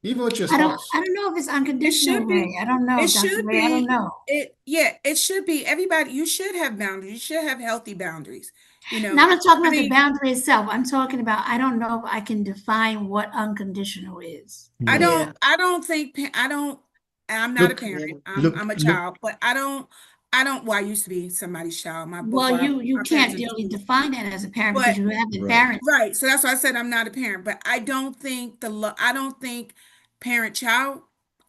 Even with your spouse. I don't know if it's It unconditional, should be. Ray. I don't know, It Dr. should Ray. I don't be. know. It should be. Everybody, you should have boundaries. You should have healthy boundaries. Now I'm not talking I about the mean, boundary itself. I'm talking about I don't know if I can define what unconditional is. yeah. I don't think, I'm not a look, parent. look, I'm a look. child, but well, I used to be somebody's child. Well, you our parents can't are really deceased. define that as a parent because But you haven't Right. parents. right, so that's why I said I'm not a parent. But I don't think parent child.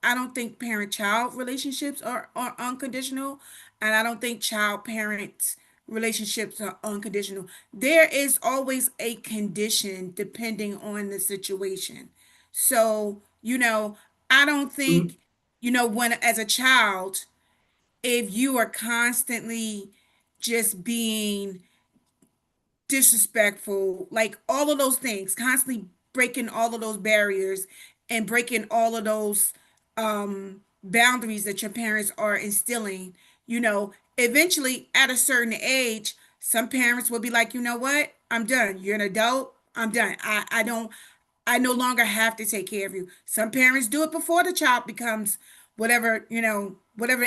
I don't think parent-child relationships are unconditional, and I don't think child-parent relationships are unconditional. There is always a condition depending on the situation. So, I don't Mm, think, when as a child, if you are constantly just being disrespectful, like all of those things, constantly breaking all of those barriers and breaking all of those boundaries that your parents are instilling, eventually at a certain age, some parents will be like, you know what? I'm done. You're an adult. I'm done. I no longer have to take care of you. Some parents do it before the child becomes whatever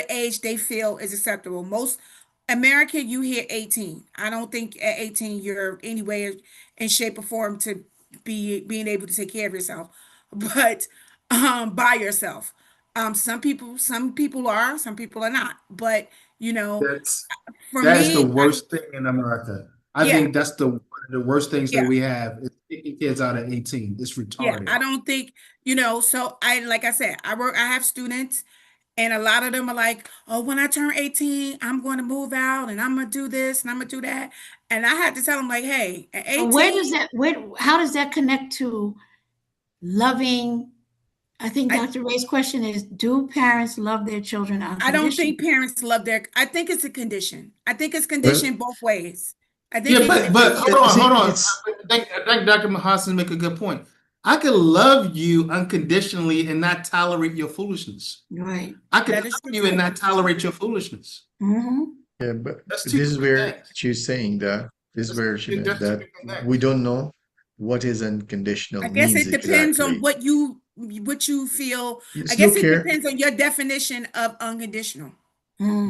age they feel is acceptable. Most American, you hear 18. I don't think at 18 you're anywhere in shape or form to being able to take care of yourself, but by yourself. Some people are, some people are not. But That's for that is the me, worst thing in America. I yeah, think that's one of the worst things that yeah. we have is kicking kids out at 18. It's Yeah, retarded. I don't think, so like I said, I have students, and a lot of them are like, oh, when I turn 18, I'm going to move out and I'm going to do this and I'm going to do that. And I had to tell them, like, hey, at But where 18, does that, how does that connect to loving? I think I, Dr. Ray's question is, do parents love their children I don't think unconditionally? parents love I think it's a condition. I think it's Well, conditioned both ways. I think Yeah, it's but hold you on, see, hold on. it's I think Dr. Hassan make a good point. I could love you unconditionally and not tolerate your foolishness. Right. I could that love is true you and too. not tolerate your foolishness. Mm-hmm. yeah, but That's two this is different where things. she's saying that this is where she meant That's two that different we things. don't know what is unconditional I guess means it depends on exactly. what you feel. I Yes, guess look it here. depends on your definition of unconditional.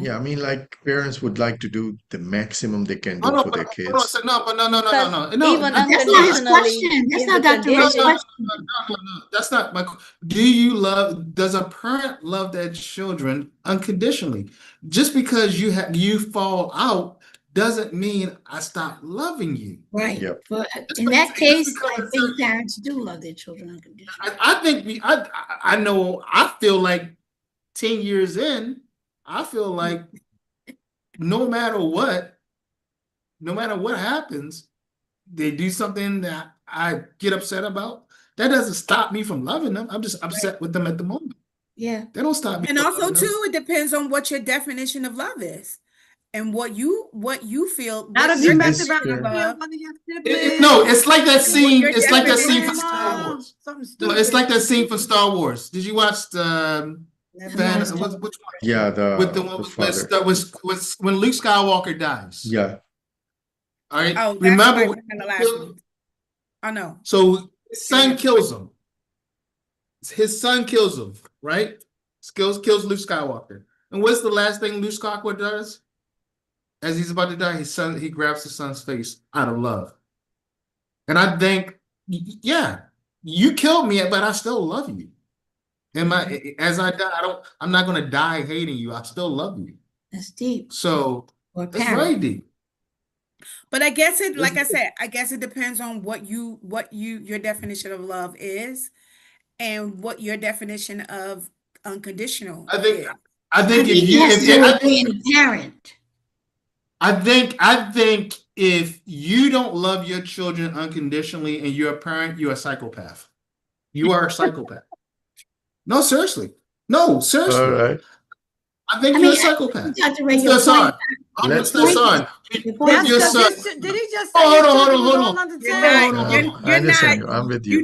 Yeah, I mean, like parents would like to do the maximum they can do Hold on, for but their hold on. kids. So no, but no, Because no, no. even But that's Hold not on. his unconditionally question. That's is a not Dr. Ray's No, condition. question. no. That's not my. Do you love? Does a parent love their children unconditionally? Just because you fall out doesn't mean I stop loving you. Right. Yep. But Just in because, that just case, because I it's think parents do love their children unconditionally. I think I know I feel like 10 years in, I feel like no matter what, no matter what happens, they do something that I get upset about. That doesn't stop me from loving them. I'm just Right. upset with them at the moment. Yeah. They don't stop me And from also loving them. too, it depends on what your definition of love is and what you feel, Not what if your you See mess this around definition of where and kill love, one of your No, siblings. it's like that what scene. your It's like that Kill scene definition from of Star grandma. love. Wars. Something No, it's stupid. like that scene from Star Wars. Did you watch the I'm not as which tough. one? yeah, With the one the with father. that was when Luke Skywalker dies. Yeah. All right. Oh, that's Remember like when one of the last ones. Oh no, so his it son wasn't. kills him. His son kills him, right? Kills Luke Skywalker. And what's the last thing Luke Skywalker does? As he's about to die, he grabs his son's face out of love. And I think, yeah, you killed me, but I still love you. As I die, I'm not gonna die hating you. I still love you. That's deep. So Or it's very parent. deep. But I guess it, It's like I deep. said, I guess it depends on your definition of love is and what your definition of unconditional I think is. I I think if think it you has to if do I with think being a parent. I think if you don't love your children unconditionally and you're a parent, you're a psychopath. You are a psychopath. No, seriously. No, All seriously. right. I think I you're a mean, psychopath. Dr. Ray, What's your their point, son? your What's Let their point is, son? your Put point is your That's son. because did he just say Oh, his hold on, hold children on, was hold all on. under You're 10? not, Hold on, hold you're on. I you're not, understand you. I'm with you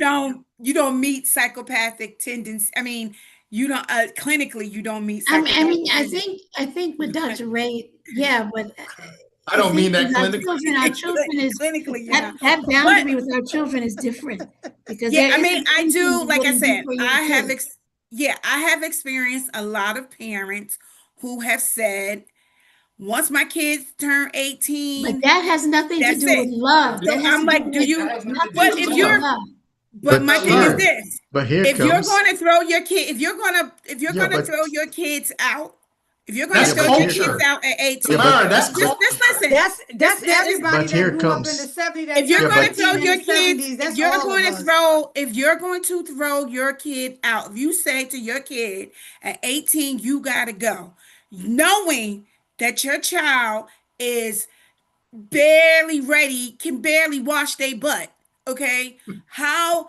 you. don't meet psychopathic tendencies. I mean, you don't clinically you don't meet psychopathic tendencies. I think with Dr. Ray, yeah, but I I don't mean think that with clinically. our children is Clinically, you're that not. that But boundary with our children is different because yeah, there I is a mean, I distinction do, of like what I you do said, for your kids. I have experienced a lot of parents who have said, once my kids turn But 18, that has nothing to that's do with it. love. So That has I'm to do like, with That has nothing to do nothing but to with if do with you're, love. love. but But my Not thing is love. here, this, but here if you're comes, going to throw your kid, if you're yeah, going to but throw your kids out, If you're going to That's throw your culture. kids out at 18, Tamara, that's just culture. listen. That's This- everybody But that here grew comes- up in the 70s. If you're Yeah, going to but- throw in your the kids, 70s, if that's you're all going of to us. throw, if you're going to throw your kid out, if you say to your kid at 18, you got to go, knowing that your child is barely ready, can barely wash their butt. Okay, how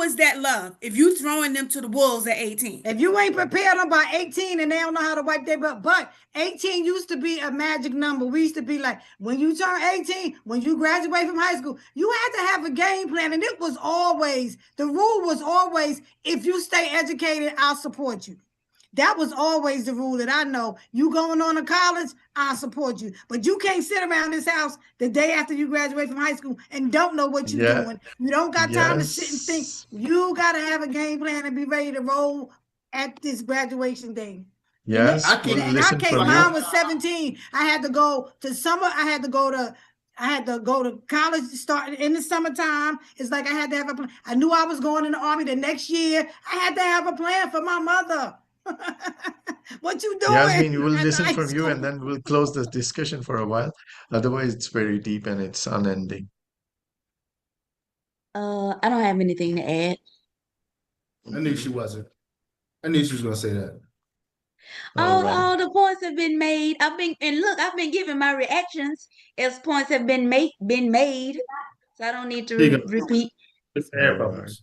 is that love if you throwing them to the wolves at 18? If you ain't prepared them by 18 and they don't know how to wipe their butt, but 18 used to be a magic number. We used to be like, when you turn 18, when you graduate from high school, you had to have a game plan. And it was always, the rule was always, if you stay educated, I'll support you. That was always the rule that I know. You going on to college, I'll support you. But you can't sit around this house the day after you graduate from high school and don't know what you're Yeah. doing. You don't got time to sit and think. Yes. You got to have a game plan and be ready to roll at this graduation day. Yes, I we'll can't- In our listen case, from mine you. was 17. I had to go to summer. I had to go to college starting in the summertime. It's like I had to have a plan. I knew I was going in the army the next year. I had to have a plan for my mother. What you doing? Yasmin, we'll at listen high from you and school? then we'll close this discussion for a while. Otherwise, it's very deep and it's unending. I don't have anything to add. I knew she wasn't. I knew she was gonna say that. All right. All the points have been made. I've been giving my reactions as points have been made. So I don't need to There you go. repeat. It's All air right. bubbles.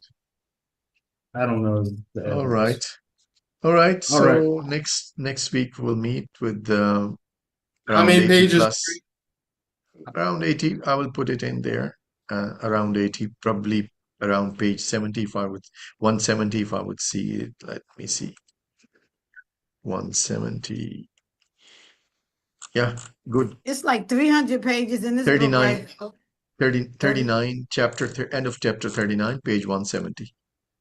I don't know. The air All bubbles. right. All right. All right. So next week we'll meet with How around many 80 pages? plus. Around 80, I will put it in there. Around 80, probably around page 70 if I would 170 if I would see it. Let me see. 170. Yeah, good. It's like 300 pages in this 39, book, right? 39, end of chapter 39, page 170.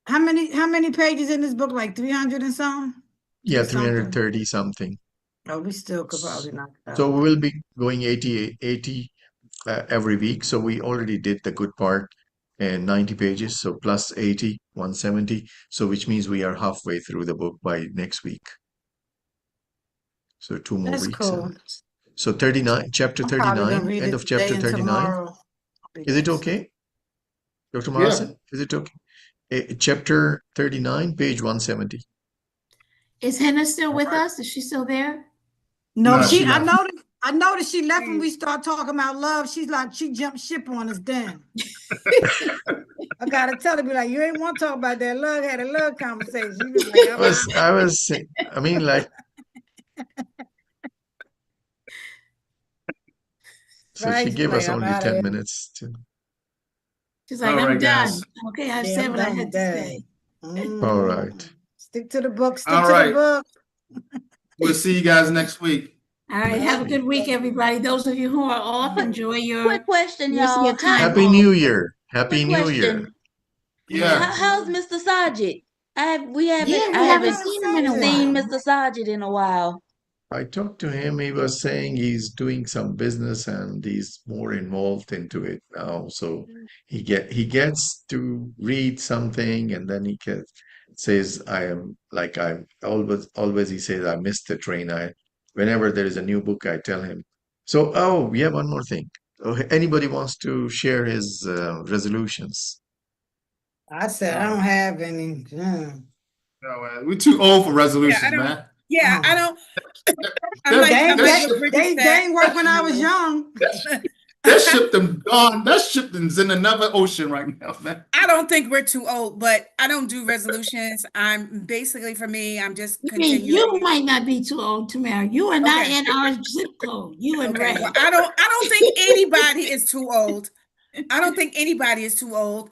How many pages in this book? Like 300 and something? Yeah, Something. 330 something. Oh, we still could probably knock it out. So we will be going 80 every week. So we already did the good part and 90 pages. So plus 80, 170. So which means we are halfway through the book by next week. So 2 more That's weeks. cool. So 39, chapter I'm probably gonna 39, read end it of today chapter and 39. tomorrow. Is it okay? Dr. Morrison, is it okay? Chapter 39, page 170. Is Henna still with us? Is she still there? No, No, she I left. noticed she left when we start talking about love. She's like, she jumped ship on us then. I gotta tell her, be like, you ain't want to talk about that love, had a love conversation. She was like, I mean, like, so Right, she she's gave like, us I'm only outta 10 here. minutes to. She's like, All I'm right, done. guys. Okay, I've Yeah, said I'm what I done had with to that. say. All right. Stick to the book. Stick All to right. the book. We'll see you guys next week. All right, have a good week, everybody. Those of you who are off, enjoy your Quick question, rest of y'all. your time Happy off. New Year. Happy Quick New Year. question. Yeah. How's Mr. Sajid? I We haven't haven't seen him in a seen while. Mr. Sajid in a while. I talked to him. He was saying he's doing some business and he's more involved into it now. So he gets to read something and then says I'm always he says I missed the train. Whenever there is a new book I tell him. So we have one more thing. Anybody wants to share his resolutions? I said, I don't have any. No, we're too old for resolutions, don't- man. Yeah, I don't. I'm That- like, They I'm that like shit- what Bridget they said. ain't work when I was young. That ship them gone. That ship them's in another ocean right now, man. I don't think we're too old, but I don't do resolutions. I'm basically, for me, I'm just You mean continuing. you might not be too old to marry. You are not Okay. in our zip code. You and Okay, Ray. well, I don't think anybody is too old. I don't think anybody is too old.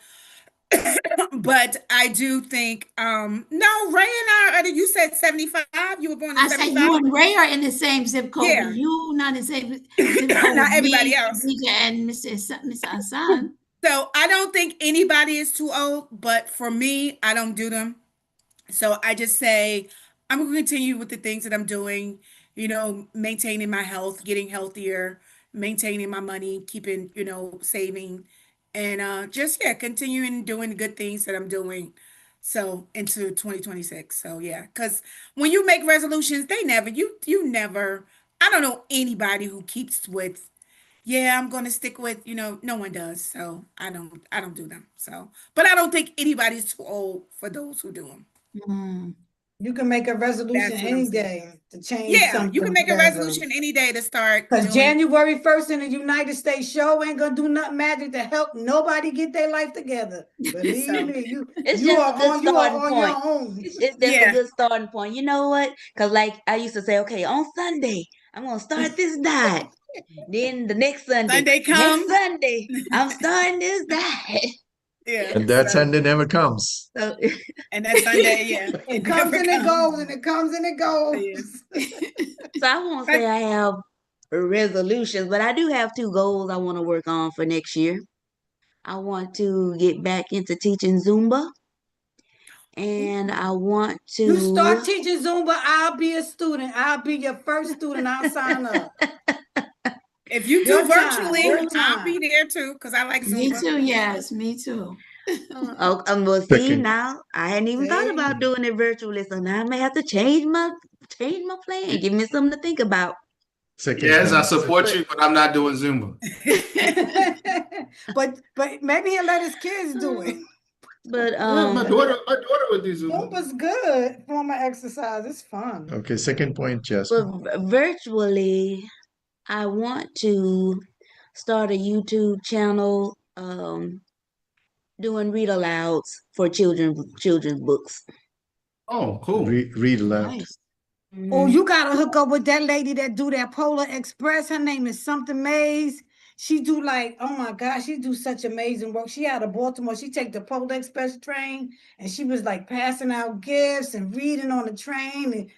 But I do think, no, Ray and I, you said 75. You were born in I said 75. you and Ray are in the same zip code, Yeah. but you not in the same zip code Not with everybody me, else. Khadija, and Mr. Hassan. So I don't think anybody is too old, but for me, I don't do them. So I just say I'm going to continue with the things that I'm doing, maintaining my health, getting healthier, maintaining my money, keeping, saving, and just, continuing doing the good things that I'm doing. So into 2026. So yeah, because when you make resolutions, they never you never. I don't know anybody who keeps with. Yeah, I'm gonna stick with. No one does. So I don't do them. So, but I don't think anybody's too old for those who do them. Mm. You can make a resolution That's what I'm any saying. day to change Yeah, you can something, make a whatever. resolution any day to start Because doing. January 1st in the United States show ain't gonna do nothing magic to help nobody get their life together. Believe So me, It's you just are a good on starting your point. own. It's just a yeah, good starting point. You know what? Because like I used to say, okay, on Sunday, I'm gonna start this diet. Then the next Sunday comes. I'm starting this diet. Yeah, And that so Sunday never comes. So and that Sunday, yeah, It never comes and it comes. goes, and it comes and it goes. Yeah. so I won't say I have resolutions, but I do have two goals I want to work on for next year. I want to get back into teaching Zumba, and I want You start to. teaching Zumba, I'll be a student. I'll be your first student. I'll sign up. If you do Your time, virtually, your I'll be time. there too because I like Me Zumba. too. Yes, me too. Oh, well, see Second, now, I hadn't even thought See? about doing it virtually, so now I may have to change my plan. Give me something to think about. second Yes, I point. support But you, but I'm not doing Zumba. but maybe he'll let his kids do it. but Yeah, my daughter would do Zumba. Zumba's good form of exercise. It's fun. Okay, second point, but Jasmine. virtually, I want to start a YouTube channel doing read alouds for children's books. Oh, cool. Read aloud. Nice. Oh, Mhm. you gotta hook up with that lady that do that Polar Express. Her name is something Mays. She do like, oh my gosh, she do such amazing work. She out of Baltimore. She take the Polar Express train and she was like passing out gifts and reading on the train and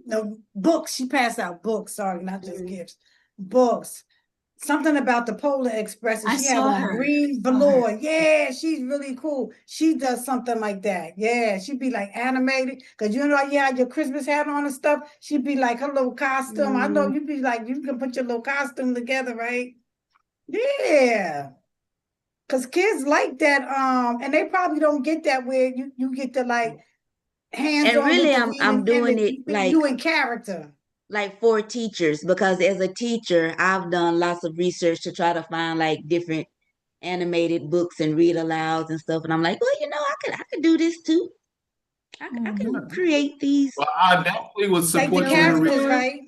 no books. She passed out books. Sorry, not just Mhm. gifts, books. Something about the Polar Express, and I she have saw on her. green Saw her. velour. Yeah, she's really cool. She does something like that. Yeah, she'd be like animated. Cause you know, you had your Christmas hat on and stuff. She'd be like her little costume. I know Mm. you'd be like, you can put your little costume together, right? Yeah. Cause kids like that. And they probably don't get that where you get to like hands And on with really, the I'm reading doing and it you in character. like for teachers because as a teacher, I've done lots of research to try to find like different animated books and read alouds and stuff. And I'm like, well, I could do this too. I can Mhm. create these. Well, I definitely would Like the support you in the characters, read. right?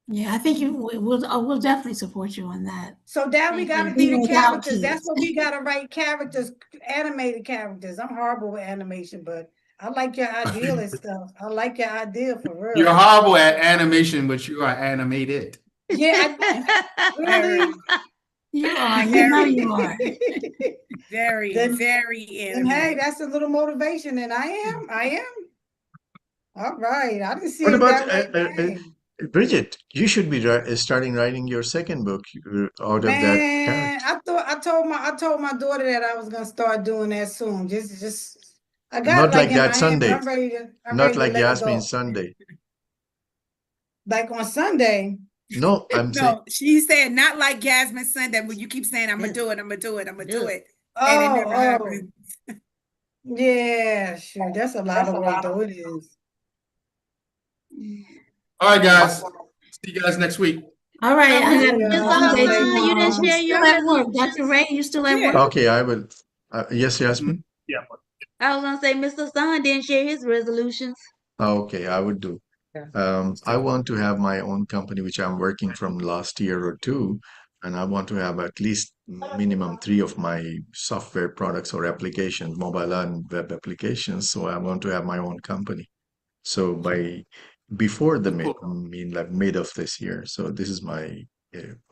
Yeah, I think we'll definitely support you on that. So now we Thank gotta you. be the Even without characters. That's kids. what we gotta write characters, animated characters. I'm horrible with animation, but I like your ideal and stuff. I like your idea for You're real. horrible at animation, but you are animated. Yeah, really. You are. You know Very, you are. very, Then, very then hey, animated. that's a little motivation, and I am. All right, I didn't see What it about that way. Dang. Bridget? You should be starting writing your second book out of that Man, character. I told my daughter that I was gonna start doing that soon. Just I got it Not like like in my that hand, but Sunday. I'm Not ready to like let it Yasmin's go. Sunday. Like on Sunday. No, I'm saying No, she said not like Jasmine Sunday, but you keep saying I'm gonna do it, I'm gonna do it, I'm gonna do it, and it never Oh, happens. yeah, sure. That's a lot of work, though. It is. All right, guys. See you guys next week. All right, I Yeah, got a Mr. I'll busy see you day later. Hassan, you didn't tomorrow. I'm share your still at work. resolutions. Dr. Ray, you still at Yeah. work? okay. I will. Yes, Yasmin. Yeah. I was gonna say Mr. Hassan didn't share his resolutions. Okay, I would do. I want to have my own company, which I'm working from last year or two, and I want to have at least minimum three of my software products or applications, mobile and web applications. So I want to have my own company. So before the mid of this year. So this is my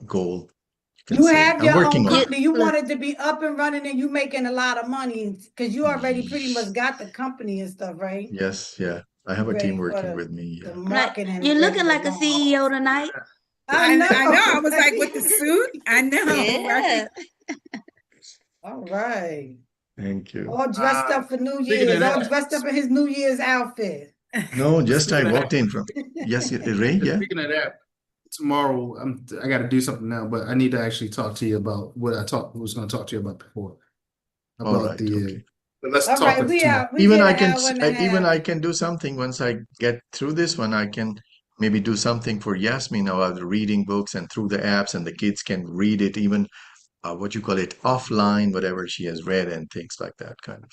goal. You can You say have I'm your own working on it. company. You want it to be up and running and you making a lot of money because you already pretty much got the company and stuff, right? Yes, yeah. I have a team Ready for working with me. the Yeah. I'm like, marketing. you're ready looking to like a launch. CEO tonight. I know. I know. I was like with the suit. I know, Yeah. right? All right. Thank you. All dressed up for New Speaking Year's. of All that, dressed up in his New Year's outfit. No, just I speaking of walked that, in from. Yes, Ray, yeah. speaking of that, tomorrow I got to do something now, but I need to actually talk to you about what was going to talk to you about before. All About right, the okay. But let's All talk right, it we tomorrow. out. We Even did I an can, hour and a even half. I can do something once I get through this one. I can maybe do something for Yasmin about reading books and through the apps, and the kids can read it even what you call it offline, whatever she has read and things like that kind of.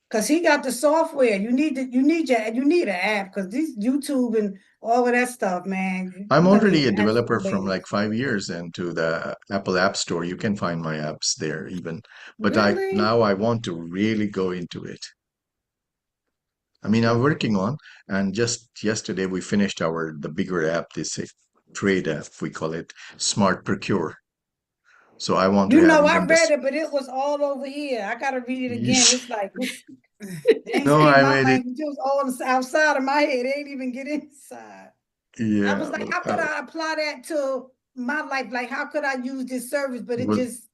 Cause he got the software. You need an app because these YouTube and all of that stuff, man. I'm You're gonna already need a an app developer for from babies. like 5 years into the Apple App Store. You can find my apps there even, but Really? now I want to really go into it. I mean, I'm working on, and just yesterday we finished the bigger app, this trade app, we call it Smart Procure. So I want to You have know, I even read this. it, but it was all over here. I gotta read it again. It's like they ain't No, speak I my made it. language. It was all outside of my head. They ain't even get inside. I was Yeah. like, how could I apply that to my life? Like, how could I use this service? But it Well, just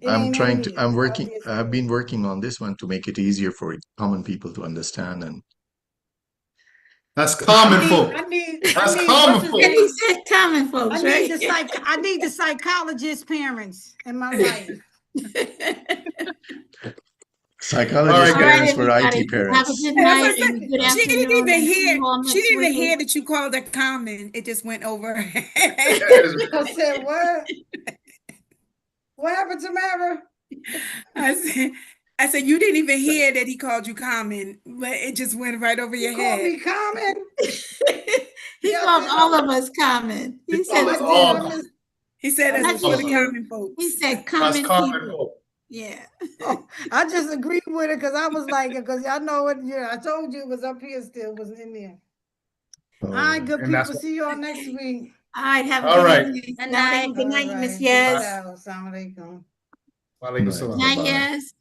it ain't in me. I'm It's out working, there I've somewhere. been working on this one to make it easier for common people to understand. And That's common I folk. need, That's what's common his folk. And he name? said common folks, right? I need the psychologist parents in my life. All psychologist right, All right, parents guys. for everybody. IT Have a parents. good As I night said, and a good she didn't afternoon, even and see hear. you all She next didn't even week. hear that you called her common. It just went over her head. I said, what? What happened to Mara? I said you didn't even hear that he called you common, but it just went right over your You called head. me common? He Yeah, I called did. all of us common. He Oh, said, Oh, I that's did. all I common. missed. He said I that's not for the missed you. it. common folks. He said That's common common people. folk. Yeah. Oh, I just agreed with it because I was like, because I know it. Yeah, I told you it was up here still, wasn't in there. All right, good And that's people. See you all next week. All right. Have a all good right. evening. Good Assalamu night. alaikum. Good All night, Miss right. Yes. Assalamu alaikum. Walaikum Right. Good salam. night, Bye-bye. Yes.